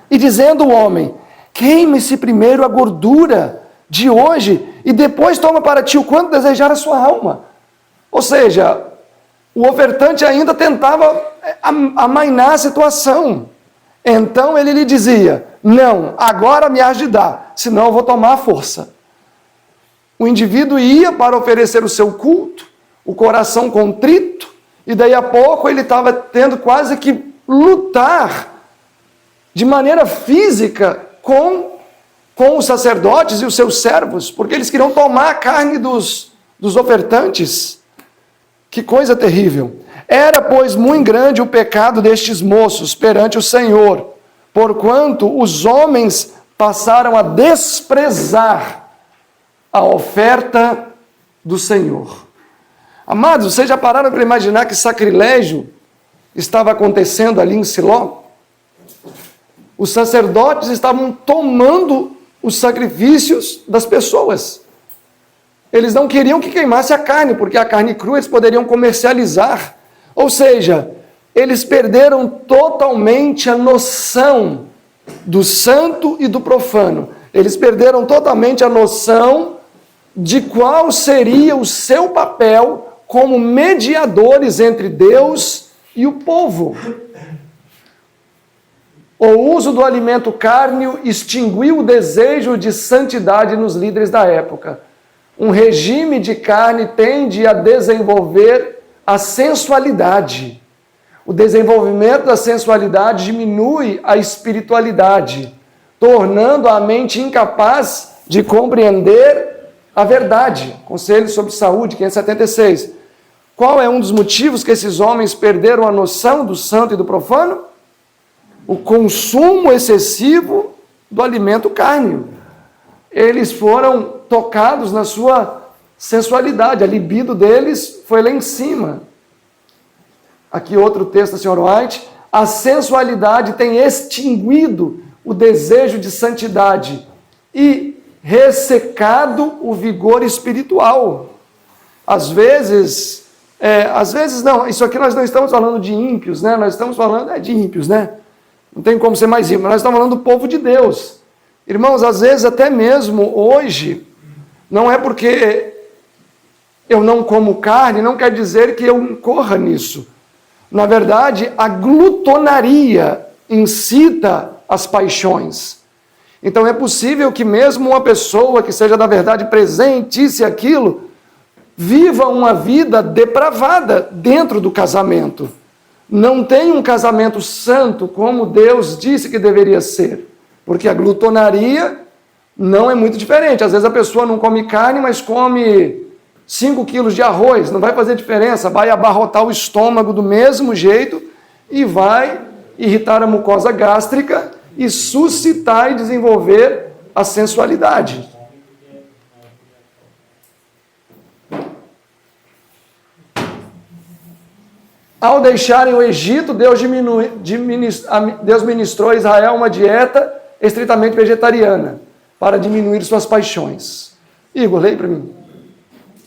E dizendo o homem, queime-se primeiro a gordura de hoje e depois toma para ti o quanto desejar a sua alma. Ou seja, o ofertante ainda tentava amainar a situação. Então ele lhe dizia, não, agora me hás de dar, senão eu vou tomar a força. O indivíduo ia para oferecer o seu culto, o coração contrito, e daí a pouco ele estava tendo quase que lutar de maneira física com os sacerdotes e os seus servos, porque eles queriam tomar a carne dos ofertantes. Que coisa terrível! Era, pois, muito grande o pecado destes moços perante o Senhor, porquanto os homens passaram a desprezar a oferta do Senhor. Amados, vocês já pararam para imaginar que sacrilégio estava acontecendo ali em Siló? Os sacerdotes estavam tomando os sacrifícios das pessoas. Eles não queriam que queimasse a carne, porque a carne crua eles poderiam comercializar. Ou seja, eles perderam totalmente a noção do santo e do profano. Eles perderam totalmente a noção de qual seria o seu papel como mediadores entre Deus e o povo. O uso do alimento cárneo extinguiu o desejo de santidade nos líderes da época. Um regime de carne tende a desenvolver a sensualidade. O desenvolvimento da sensualidade diminui a espiritualidade, tornando a mente incapaz de compreender a verdade. Conselho sobre Saúde, 576. Qual é um dos motivos que esses homens perderam a noção do santo e do profano? O consumo excessivo do alimento cárneo. Eles foram tocados na sua sensualidade, a libido deles foi lá em cima. Aqui outro texto da senhora White, a sensualidade tem extinguido o desejo de santidade e ressecado o vigor espiritual. Às vezes não, isso aqui nós não estamos falando de ímpios, né? Nós estamos falando de ímpios, né? Não tem como ser mais ímpio, nós estamos falando do povo de Deus. Irmãos, às vezes até mesmo hoje, não é porque eu não como carne, não quer dizer que eu incorra nisso. Na verdade, a glutonaria incita as paixões. Então é possível que mesmo uma pessoa que seja da verdade presente, isso e aquilo, viva uma vida depravada dentro do casamento. Não tem um casamento santo como Deus disse que deveria ser. Porque a glutonaria não é muito diferente. Às vezes a pessoa não come carne, mas come 5 quilos de arroz. Não vai fazer diferença. Vai abarrotar o estômago do mesmo jeito e vai irritar a mucosa gástrica e suscitar e desenvolver a sensualidade. Ao deixarem o Egito, Deus ministrou a Israel uma dieta estritamente vegetariana, para diminuir suas paixões. Igor, leia para mim.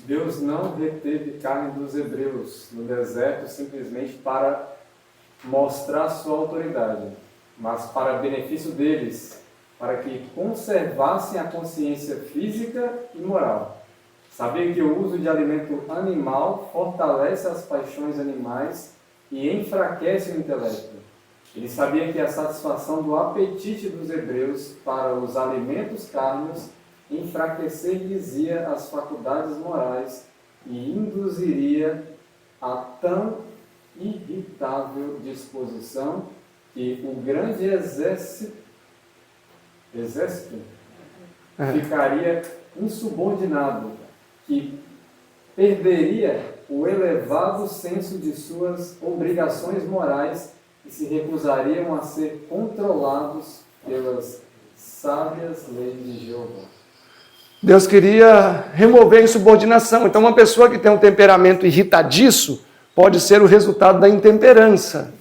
Deus não reteve carne dos hebreus no deserto simplesmente para mostrar sua autoridade, mas para benefício deles, para que conservassem a consciência física e moral. Sabia que o uso de alimento animal fortalece as paixões animais e enfraquece o intelecto. Ele sabia que a satisfação do apetite dos hebreus para os alimentos cárneos enfraquecer-lhes-ia as faculdades morais e induziria a tão irritável disposição que o grande exército ficaria insubordinado, que perderia o elevado senso de suas obrigações morais e se recusariam a ser controlados pelas sábias leis de Jeová. Deus queria remover a insubordinação. Então, uma pessoa que tem um temperamento irritadiço pode ser o resultado da intemperança.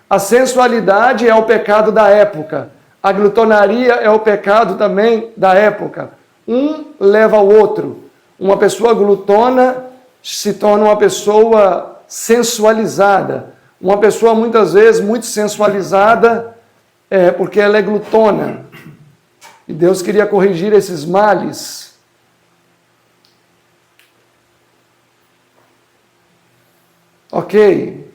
A sensualidade é o pecado da época. A glutonaria é o pecado também da época. Um leva ao outro. Uma pessoa glutona se torna uma pessoa sensualizada. Uma pessoa, muitas vezes, muito sensualizada, porque ela é glutona. E Deus queria corrigir esses males. Ok.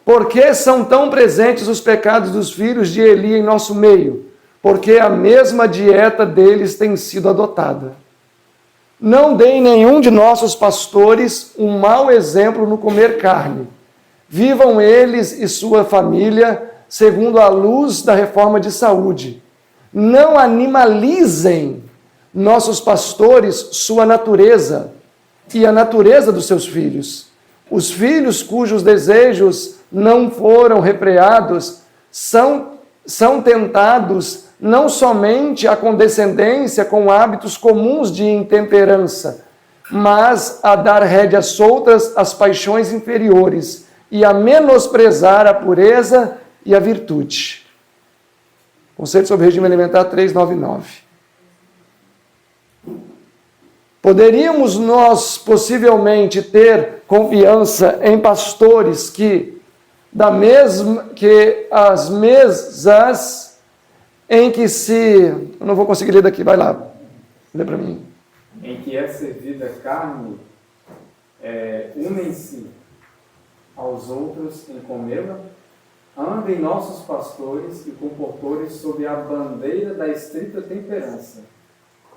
Por que são tão presentes os pecados dos filhos de Eli em nosso meio? Porque a mesma dieta deles tem sido adotada. Não deem nenhum de nossos pastores um mau exemplo no comer carne. Vivam eles e sua família segundo a luz da reforma de saúde. Não animalizem nossos pastores sua natureza e a natureza dos seus filhos. Os filhos cujos desejos não foram repreados são tentados não somente a condescendência com hábitos comuns de intemperança, mas a dar rédeas soltas às paixões inferiores e a menosprezar a pureza e a virtude. Conceito sobre regime alimentar 399. Poderíamos nós possivelmente ter confiança em pastores que as mesas em que se... Eu não vou conseguir ler daqui, vai lá. Lê para mim. Em que é servida carne, unem-se aos outros em comê-la, andem nossos pastores e comportores sob a bandeira da estrita temperança.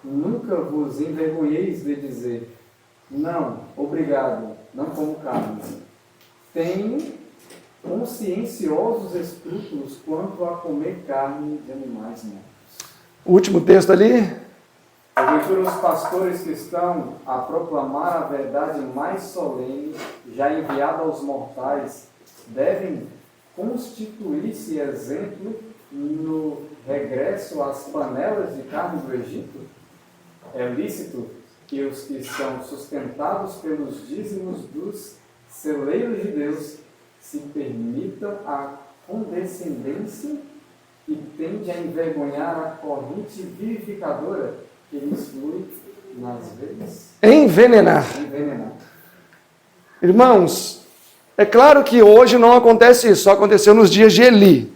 Nunca vos envergonheis de dizer, não, obrigado, não como carne. Tenho conscienciosos escrúpulos quanto a comer carne de animais mortos. O último texto ali. Porventura os pastores que estão a proclamar a verdade mais solene, já enviada aos mortais, devem constituir-se exemplo no regresso às panelas de carne do Egito? É lícito que os que são sustentados pelos dízimos dos celeiros de Deus se permitam a condescendência e tende a envergonhar a corrente vivificadora que lhes flui nas veias? Envenenar. Irmãos, é claro que hoje não acontece isso, só aconteceu nos dias de Eli.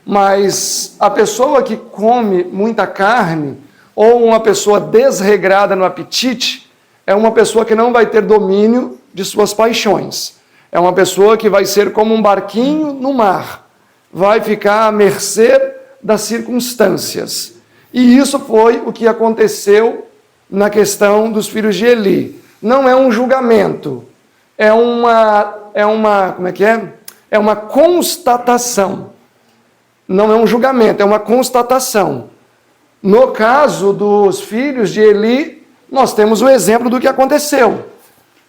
Mas a pessoa que come muita carne, ou uma pessoa desregrada no apetite, é uma pessoa que não vai ter domínio de suas paixões. É uma pessoa que vai ser como um barquinho no mar. Vai ficar à mercê das circunstâncias. E isso foi o que aconteceu na questão dos filhos de Eli. Não é um julgamento. É uma constatação. Não é um julgamento, é uma constatação. No caso dos filhos de Eli, nós temos o exemplo do que aconteceu.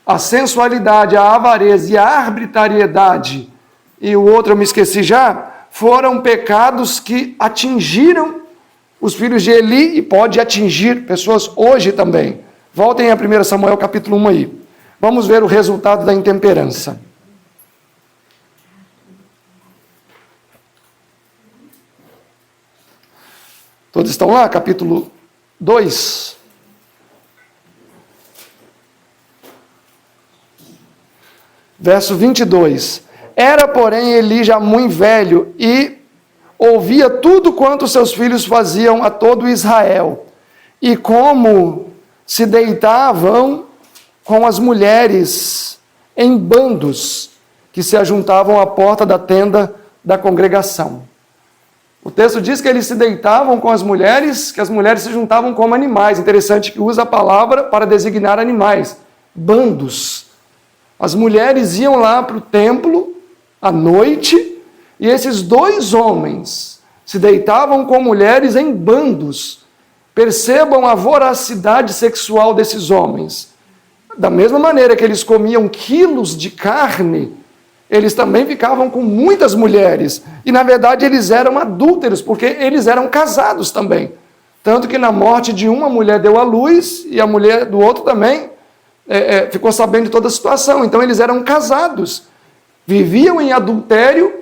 A sensualidade, a avareza e a arbitrariedade, e o outro eu me esqueci já, foram pecados que atingiram os filhos de Eli e pode atingir pessoas hoje também. Voltem a 1 Samuel capítulo 1 aí. Vamos ver o resultado da intemperança. Todos estão lá? Capítulo 2. Verso 22. Era, porém, Eli já muito velho e ouvia tudo quanto seus filhos faziam a todo Israel. E como se deitavam com as mulheres em bandos que se ajuntavam à porta da tenda da congregação. O texto diz que eles se deitavam com as mulheres, que as mulheres se juntavam como animais. Interessante que usa a palavra para designar animais. Bandos. As mulheres iam lá para o templo à noite e esses dois homens se deitavam com mulheres em bandos. Percebam a voracidade sexual desses homens. Da mesma maneira que eles comiam quilos de carne, eles também ficavam com muitas mulheres. E, na verdade, eles eram adúlteros, porque eles eram casados também. Tanto que na morte de uma mulher deu à luz e a mulher do outro também ficou sabendo de toda a situação. Então eles eram casados, viviam em adultério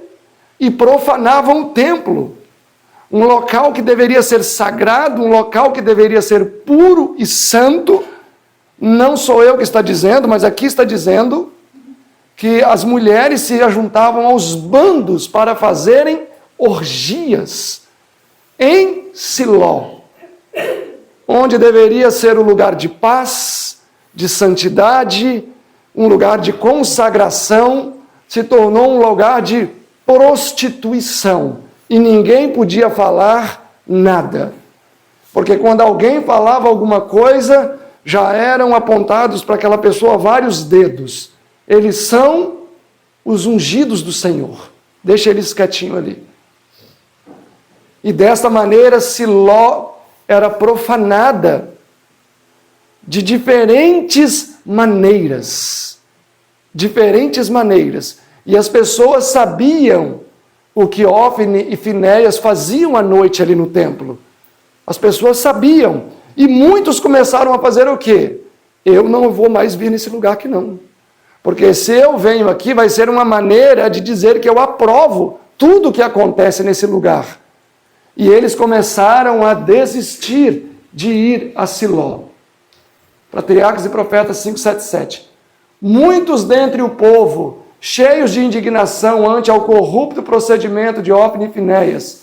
e profanavam o templo. Um local que deveria ser sagrado, um local que deveria ser puro e santo. Não sou eu que está dizendo, mas aqui está dizendo que as mulheres se ajuntavam aos bandos para fazerem orgias em Siló, onde deveria ser o lugar de paz, de santidade, um lugar de consagração, se tornou um lugar de prostituição. E ninguém podia falar nada. Porque quando alguém falava alguma coisa, já eram apontados para aquela pessoa vários dedos. Eles são os ungidos do Senhor. Deixa eles quietinhos ali. E desta maneira, Siló era profanada de diferentes maneiras. Diferentes maneiras. E as pessoas sabiam o que Ófni e Finéias faziam à noite ali no templo. As pessoas sabiam. E muitos começaram a fazer o quê? Eu não vou mais vir nesse lugar aqui não. Porque se eu venho aqui, vai ser uma maneira de dizer que eu aprovo tudo o que acontece nesse lugar. E eles começaram a desistir de ir a Siló. Patriarcas e Profetas 5:7-7. Muitos dentre o povo, cheios de indignação ante ao corrupto procedimento de Ófni e Finéias,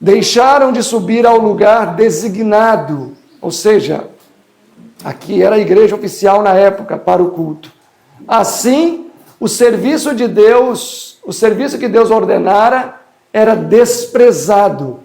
deixaram de subir ao lugar designado, ou seja, aqui era a igreja oficial na época para o culto. Assim, o serviço de Deus, o serviço que Deus ordenara, era desprezado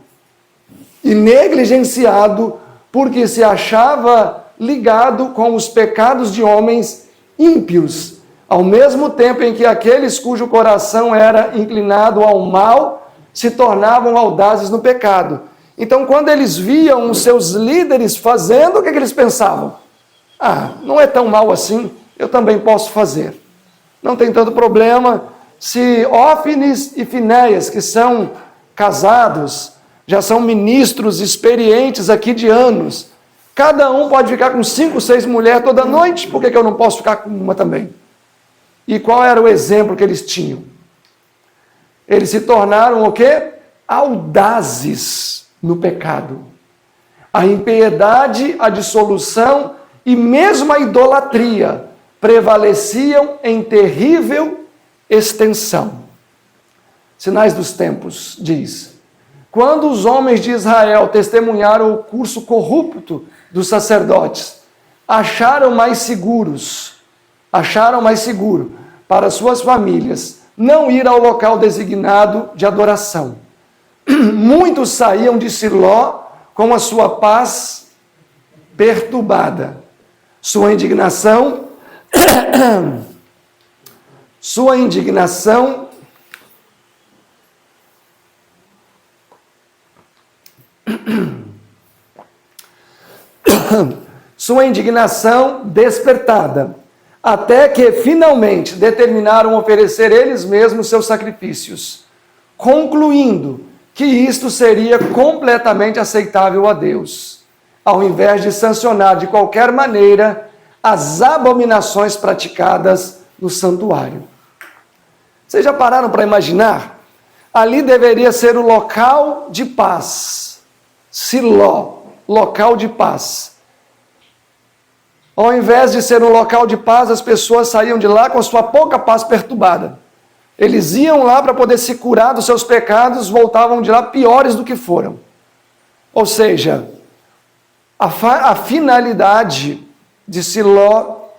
e negligenciado porque se achava ligado com os pecados de homens ímpios, ao mesmo tempo em que aqueles cujo coração era inclinado ao mal se tornavam audazes no pecado. Então, quando eles viam os seus líderes fazendo, o que eles pensavam? Não é tão mal assim, eu também posso fazer. Não tem tanto problema. Se Ófnis e Finéias, que são casados, já são ministros experientes aqui de anos, cada um pode ficar com 5, 6 mulheres toda noite, por que eu não posso ficar com uma também? E qual era o exemplo que eles tinham? Eles se tornaram o quê? Audazes no pecado. A impiedade, a dissolução e mesmo a idolatria prevaleciam em terrível extensão. Sinais dos tempos, diz. Quando os homens de Israel testemunharam o curso corrupto dos sacerdotes, acharam mais seguro para suas famílias não ir ao local designado de adoração. Muitos saíam de Siló com a sua paz perturbada. Sua indignação despertada, até que finalmente determinaram oferecer eles mesmos seus sacrifícios, concluindo que isto seria completamente aceitável a Deus, ao invés de sancionar de qualquer maneira as abominações praticadas no santuário. Vocês já pararam para imaginar? Ali deveria ser o local de paz. Siló, local de paz. Ao invés de ser um local de paz, as pessoas saíam de lá com a sua pouca paz perturbada. Eles iam lá para poder se curar dos seus pecados, voltavam de lá piores do que foram. Ou seja, a finalidade de Siló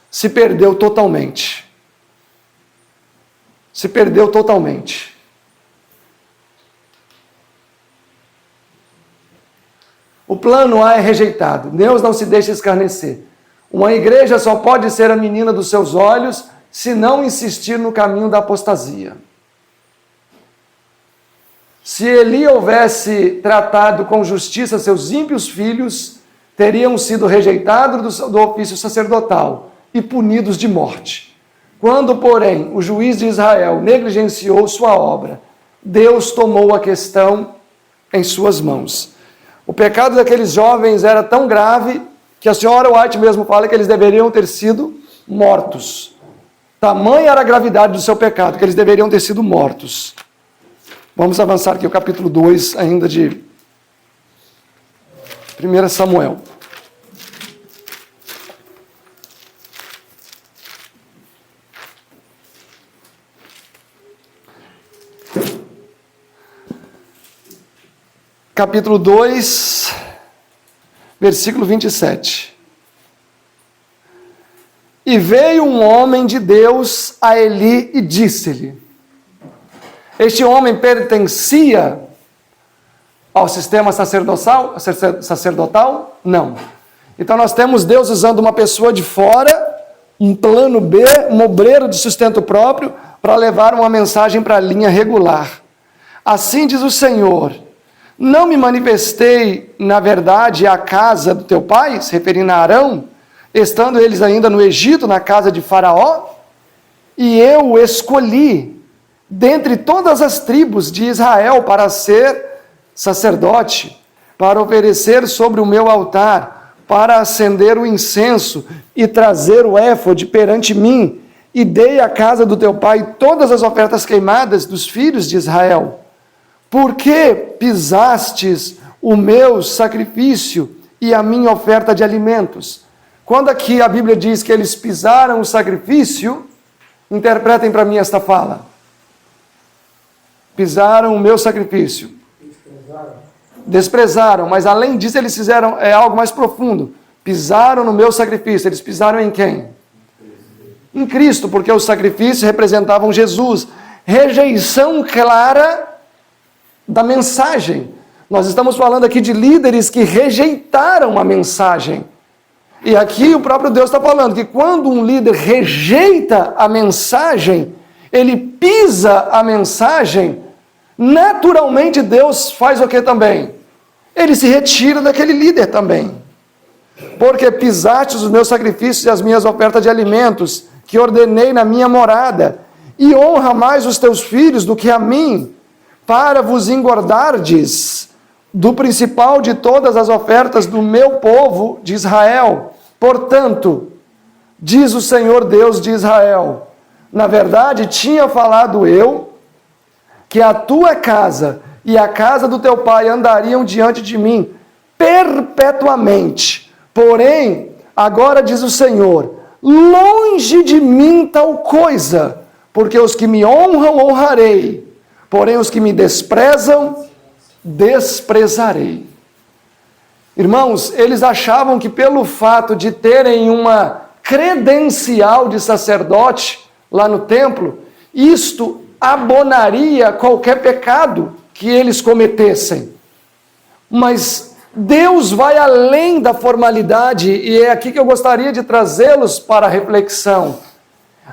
se perdeu totalmente. Se perdeu totalmente. O plano A é rejeitado. Deus não se deixa escarnecer. Uma igreja só pode ser a menina dos seus olhos se não insistir no caminho da apostasia. Se Eli houvesse tratado com justiça seus ímpios filhos, teriam sido rejeitados do ofício sacerdotal e punidos de morte. Quando, porém, o juiz de Israel negligenciou sua obra, Deus tomou a questão em suas mãos. O pecado daqueles jovens era tão grave que a senhora White mesmo fala que eles deveriam ter sido mortos. Tamanha era a gravidade do seu pecado, que eles deveriam ter sido mortos. Vamos avançar aqui o capítulo 2 ainda de 1 Samuel. Capítulo 2, versículo 27. E veio um homem de Deus a Eli e disse-lhe: este homem pertencia ao sistema sacerdotal? Não. Então nós temos Deus usando uma pessoa de fora, um plano B, um obreiro de sustento próprio, para levar uma mensagem para a linha regular. Assim diz o Senhor: não me manifestei, na verdade, à casa do teu pai, se referindo a Arão, estando eles ainda no Egito, na casa de Faraó? E eu o escolhi dentre todas as tribos de Israel para ser sacerdote, para oferecer sobre o meu altar, para acender o incenso e trazer o éfode perante mim, e dei à casa do teu pai todas as ofertas queimadas dos filhos de Israel. Por que pisastes o meu sacrifício e a minha oferta de alimentos? Quando aqui a Bíblia diz que eles pisaram o sacrifício, interpretem para mim esta fala. Pisaram o meu sacrifício. Desprezaram, mas além disso eles fizeram algo mais profundo. Pisaram no meu sacrifício. Eles pisaram em quem? Em Cristo, porque os sacrifícios representavam Jesus. Rejeição clara da mensagem. Nós estamos falando aqui de líderes que rejeitaram a mensagem. E aqui o próprio Deus está falando que quando um líder rejeita a mensagem, ele pisa a mensagem, naturalmente Deus faz o que também? Ele se retira daquele líder também. Porque pisaste os meus sacrifícios e as minhas ofertas de alimentos, que ordenei na minha morada, e honra mais os teus filhos do que a mim, para vos engordardes do principal de todas as ofertas do meu povo de Israel. Portanto, diz o Senhor Deus de Israel, na verdade tinha falado eu, que a tua casa e a casa do teu pai andariam diante de mim perpetuamente. Porém, agora diz o Senhor, longe de mim tal coisa, porque os que me honram, honrarei, porém os que me desprezam, desprezarei. Irmãos, eles achavam que pelo fato de terem uma credencial de sacerdote lá no templo, isto abonaria qualquer pecado que eles cometessem. Mas Deus vai além da formalidade, e é aqui que eu gostaria de trazê-los para a reflexão.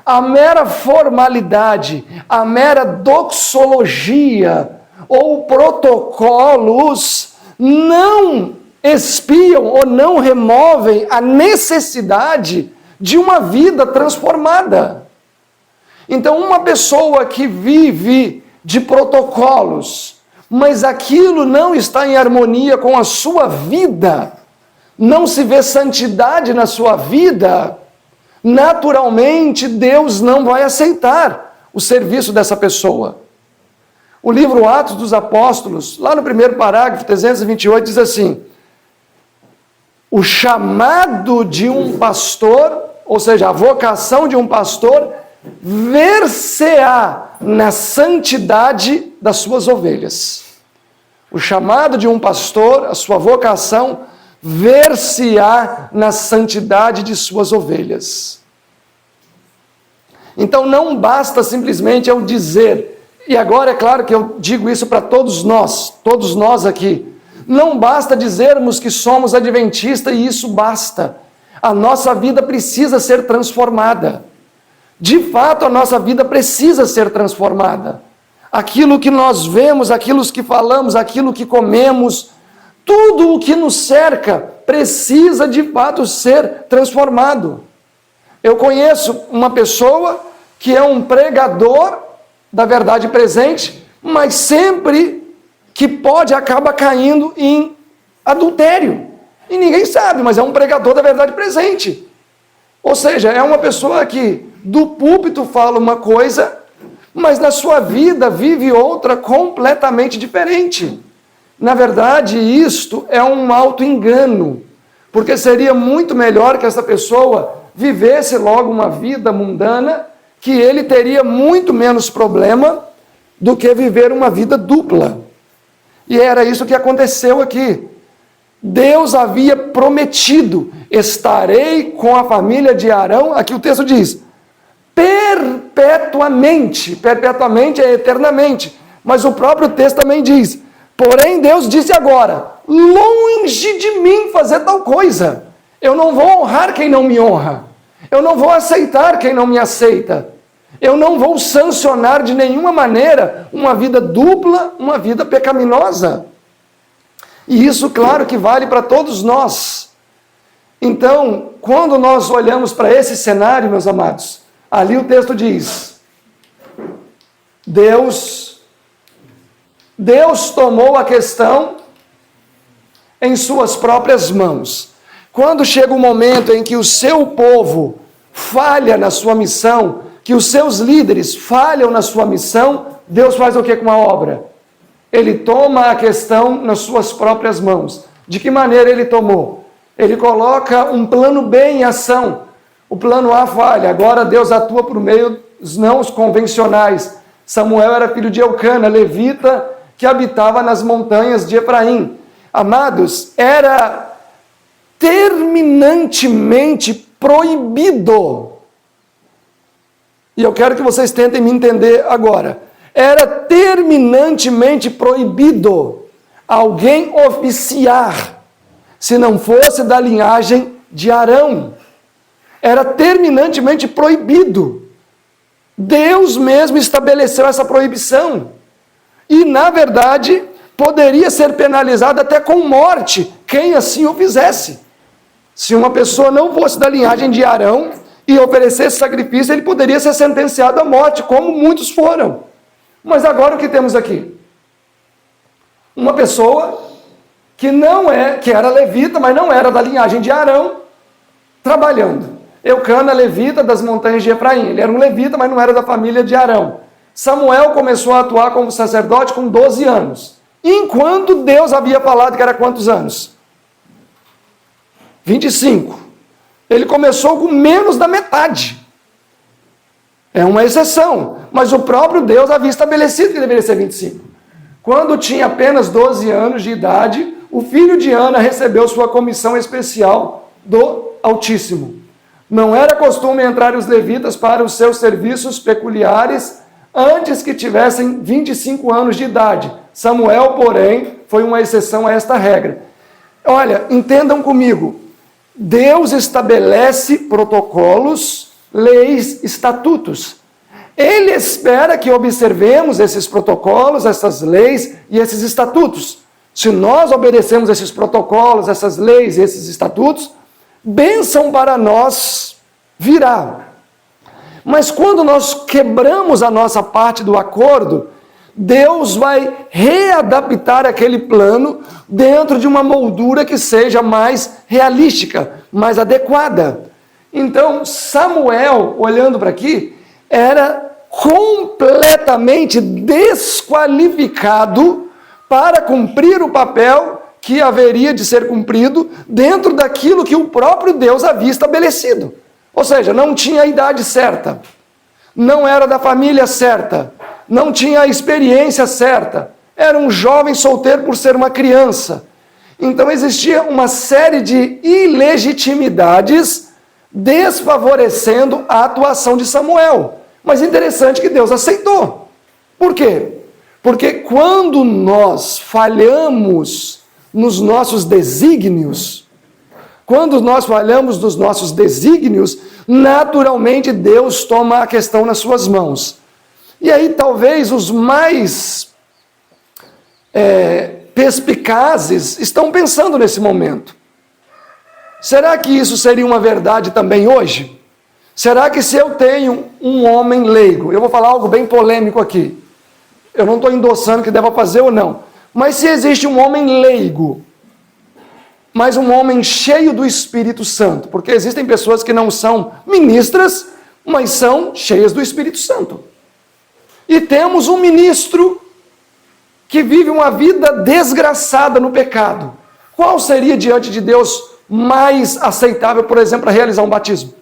A mera formalidade, a mera doxologia ou protocolos não expiam ou não removem a necessidade de uma vida transformada. Então, uma pessoa que vive de protocolos, mas aquilo não está em harmonia com a sua vida, não se vê santidade na sua vida, naturalmente Deus não vai aceitar o serviço dessa pessoa. O livro Atos dos Apóstolos, lá no primeiro parágrafo, 328, diz assim: o chamado de um pastor, ou seja, a vocação de um pastor, ver-se-á na santidade das suas ovelhas. O chamado de um pastor, a sua vocação, ver-se-á na santidade de suas ovelhas. Então não basta simplesmente eu dizer, e agora é claro que eu digo isso para todos nós aqui, não basta dizermos que somos adventistas e isso basta. A nossa vida precisa ser transformada. De fato, a nossa vida precisa ser transformada. Aquilo que nós vemos, aquilo que falamos, aquilo que comemos, tudo o que nos cerca precisa de fato ser transformado. Eu conheço uma pessoa que é um pregador da verdade presente, mas sempre que pode acaba caindo em adultério. E ninguém sabe, mas é um pregador da verdade presente. Ou seja, é uma pessoa que do púlpito fala uma coisa, mas na sua vida vive outra completamente diferente. Na verdade, isto é um auto-engano, porque seria muito melhor que essa pessoa vivesse logo uma vida mundana, que ele teria muito menos problema do que viver uma vida dupla. E era isso que aconteceu aqui. Deus havia prometido: estarei com a família de Arão, aqui o texto diz, perpetuamente. Perpetuamente é eternamente. Mas o próprio texto também diz, porém Deus disse agora, longe de mim fazer tal coisa. Eu não vou honrar quem não me honra. Eu não vou aceitar quem não me aceita. Eu não vou sancionar de nenhuma maneira uma vida dupla, uma vida pecaminosa. E isso, claro, que vale para todos nós. Então, quando nós olhamos para esse cenário, meus amados, ali o texto diz, Deus tomou a questão em suas próprias mãos. Quando chega o momento em que o seu povo falha na sua missão, que os seus líderes falham na sua missão, Deus faz o que com a obra? Ele toma a questão nas suas próprias mãos. De que maneira ele tomou? Ele coloca um plano B em ação. O plano A falha, agora Deus atua por meio dos não convencionais. Samuel era filho de Eucana, levita, que habitava nas montanhas de Efraim. Amados, era terminantemente proibido. E eu quero que vocês tentem me entender agora. Era terminantemente proibido alguém oficiar, se não fosse da linhagem de Arão. Era terminantemente proibido. Deus mesmo estabeleceu essa proibição. E, na verdade, poderia ser penalizado até com morte, quem assim o fizesse. Se uma pessoa não fosse da linhagem de Arão e oferecesse sacrifício, ele poderia ser sentenciado à morte, como muitos foram. Mas agora o que temos aqui? Uma pessoa que era levita, mas não era da linhagem de Arão, trabalhando. Eucana, levita das montanhas de Efraim. Ele era um levita, mas não era da família de Arão. Samuel começou a atuar como sacerdote com 12 anos. Enquanto Deus havia falado que era quantos anos? 25. Ele começou com menos da metade. É uma exceção, mas o próprio Deus havia estabelecido que deveria ser 25. Quando tinha apenas 12 anos de idade, o filho de Ana recebeu sua comissão especial do Altíssimo. Não era costume entrar os levitas para os seus serviços peculiares antes que tivessem 25 anos de idade. Samuel, porém, foi uma exceção a esta regra. Olha, entendam comigo, Deus estabelece protocolos, leis, estatutos. Ele espera que observemos esses protocolos, essas leis e esses estatutos. Se nós obedecemos esses protocolos, essas leis e esses estatutos, bênção para nós virá. Mas quando nós quebramos a nossa parte do acordo, Deus vai readaptar aquele plano dentro de uma moldura que seja mais realística, mais adequada. Então, Samuel, olhando para aqui, era completamente desqualificado para cumprir o papel que haveria de ser cumprido dentro daquilo que o próprio Deus havia estabelecido. Ou seja, não tinha a idade certa, não era da família certa, não tinha a experiência certa, era um jovem solteiro por ser uma criança. Então existia uma série de ilegitimidades desfavorecendo a atuação de Samuel. Mas interessante que Deus aceitou. Por quê? Porque quando nós falhamos nos nossos desígnios, naturalmente Deus toma a questão nas suas mãos. E aí talvez os mais perspicazes estão pensando nesse momento. Será que isso seria uma verdade também hoje? Será que se eu tenho um homem leigo, eu vou falar algo bem polêmico aqui, eu não estou endossando que deva fazer ou não, mas se existe um homem leigo mas um homem cheio do Espírito Santo. Porque existem pessoas que não são ministras, mas são cheias do Espírito Santo. E temos um ministro que vive uma vida desgraçada no pecado. Qual seria diante de Deus mais aceitável, por exemplo, para realizar um batismo?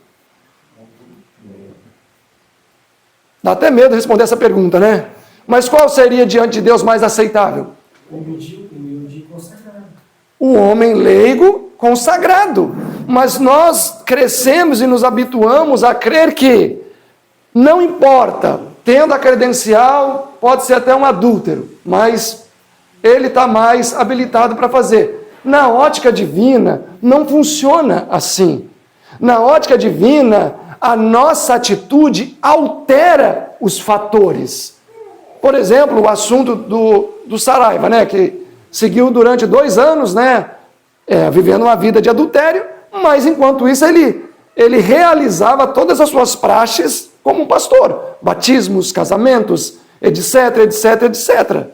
Dá até medo de responder essa pergunta, né? Mas qual seria diante de Deus mais aceitável? Humilde consagrado. O homem leigo consagrado. Mas nós crescemos e nos habituamos a crer que não importa, tendo a credencial, pode ser até um adúltero, mas ele está mais habilitado para fazer. Na ótica divina, não funciona assim. Na ótica divina, a nossa atitude altera os fatores. Por exemplo, o assunto do Saraiva, né, que seguiu durante 2 anos, né, vivendo uma vida de adultério, mas enquanto isso ele realizava todas as suas praxes como um pastor. Batismos, casamentos, etc, etc, etc.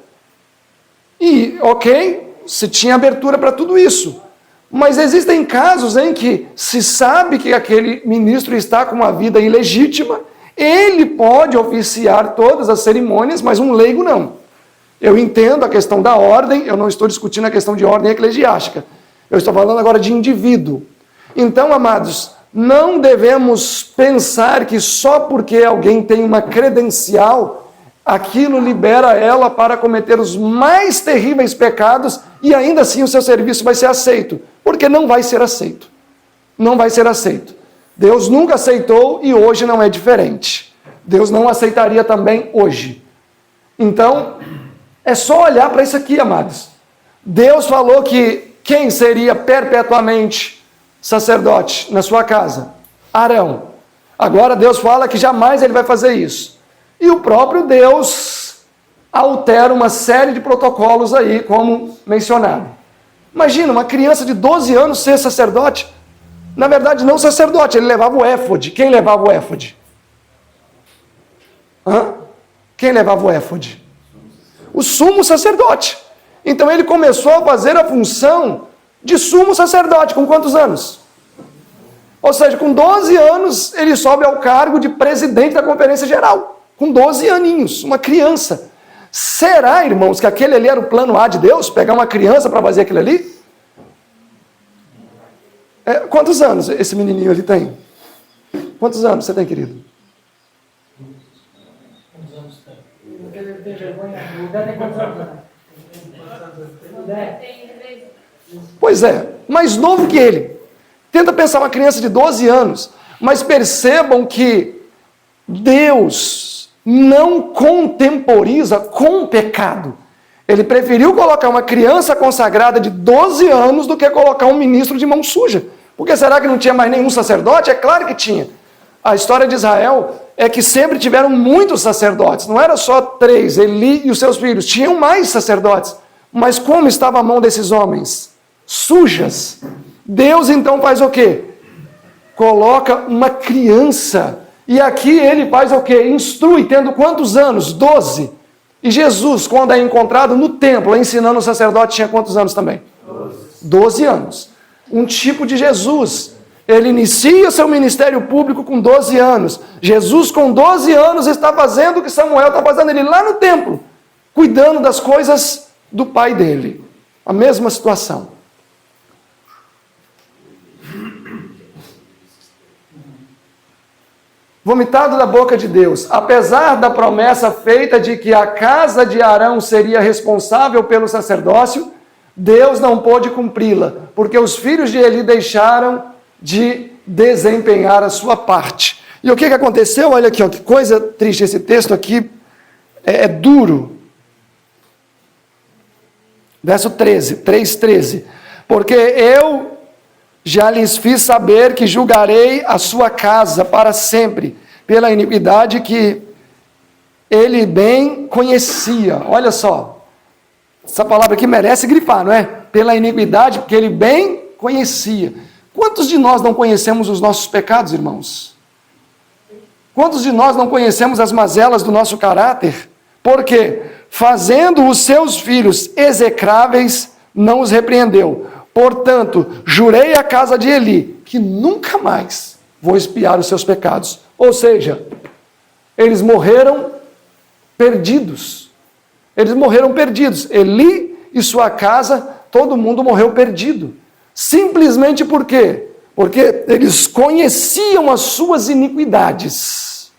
E, ok, se tinha abertura para tudo isso. Mas existem casos em que se sabe que aquele ministro está com uma vida ilegítima, ele pode oficiar todas as cerimônias, mas um leigo não. Eu entendo a questão da ordem, eu não estou discutindo a questão de ordem eclesiástica. Eu estou falando agora de indivíduo. Então, amados, não devemos pensar que só porque alguém tem uma credencial, aquilo libera ela para cometer os mais terríveis pecados e ainda assim o seu serviço vai ser aceito. Porque não vai ser aceito. Não vai ser aceito. Deus nunca aceitou e hoje não é diferente. Deus não aceitaria também hoje. Então, é só olhar para isso aqui, amados. Deus falou que quem seria perpetuamente sacerdote na sua casa? Arão. Agora Deus fala que jamais ele vai fazer isso. E o próprio Deus altera uma série de protocolos aí, como mencionado. Imagina, uma criança de 12 anos ser sacerdote. Na verdade, não sacerdote, ele levava o éfode. Quem levava o éfode? Quem levava o éfode? O sumo sacerdote. Então ele começou a fazer a função de sumo sacerdote. Com quantos anos? Ou seja, com 12 anos, ele sobe ao cargo de presidente da Conferência Geral. Com 12 aninhos, uma criança. Será, irmãos, que aquele ali era o plano A de Deus? Pegar uma criança para fazer aquilo ali? Quantos anos esse menininho ali tem? Quantos anos você tem, querido? Quantos anos tem? Pois é, mais novo que ele. Tenta pensar uma criança de 12 anos, mas percebam que Deus não contemporiza com o pecado. Ele preferiu colocar uma criança consagrada de 12 anos do que colocar um ministro de mão suja. Porque será que não tinha mais nenhum sacerdote? É claro que tinha. A história de Israel é que sempre tiveram muitos sacerdotes. Não era só 3, Eli e os seus filhos. Tinham mais sacerdotes. Mas como estava a mão desses homens? Sujas. Deus então faz o quê? Coloca uma criança. E aqui ele faz o quê? Instrui, tendo quantos anos? 12. E Jesus, quando é encontrado no templo, ensinando o sacerdote, tinha quantos anos também? 12 anos. Um tipo de Jesus. Ele inicia seu ministério público com 12 anos. Jesus, com 12 anos, está fazendo o que Samuel está fazendo ele lá no templo, cuidando das coisas do pai dele. A mesma situação. Vomitado da boca de Deus, apesar da promessa feita de que a casa de Arão seria responsável pelo sacerdócio, Deus não pôde cumpri-la, porque os filhos de Eli deixaram de desempenhar a sua parte. E o que aconteceu? Olha aqui, ó, que coisa triste, esse texto aqui é duro. Verso 13, 3:13. Porque eu já lhes fiz saber que julgarei a sua casa para sempre, pela iniquidade que ele bem conhecia. Olha só, essa palavra aqui merece grifar, não é? Pela iniquidade que ele bem conhecia. Quantos de nós não conhecemos os nossos pecados, irmãos? Quantos de nós não conhecemos as mazelas do nosso caráter? Porque, fazendo os seus filhos execráveis, não os repreendeu. Portanto, jurei à casa de Eli que nunca mais vou expiar os seus pecados. Ou seja, eles morreram perdidos. Eles morreram perdidos. Eli e sua casa, todo mundo morreu perdido. Simplesmente por quê? Porque eles conheciam as suas iniquidades,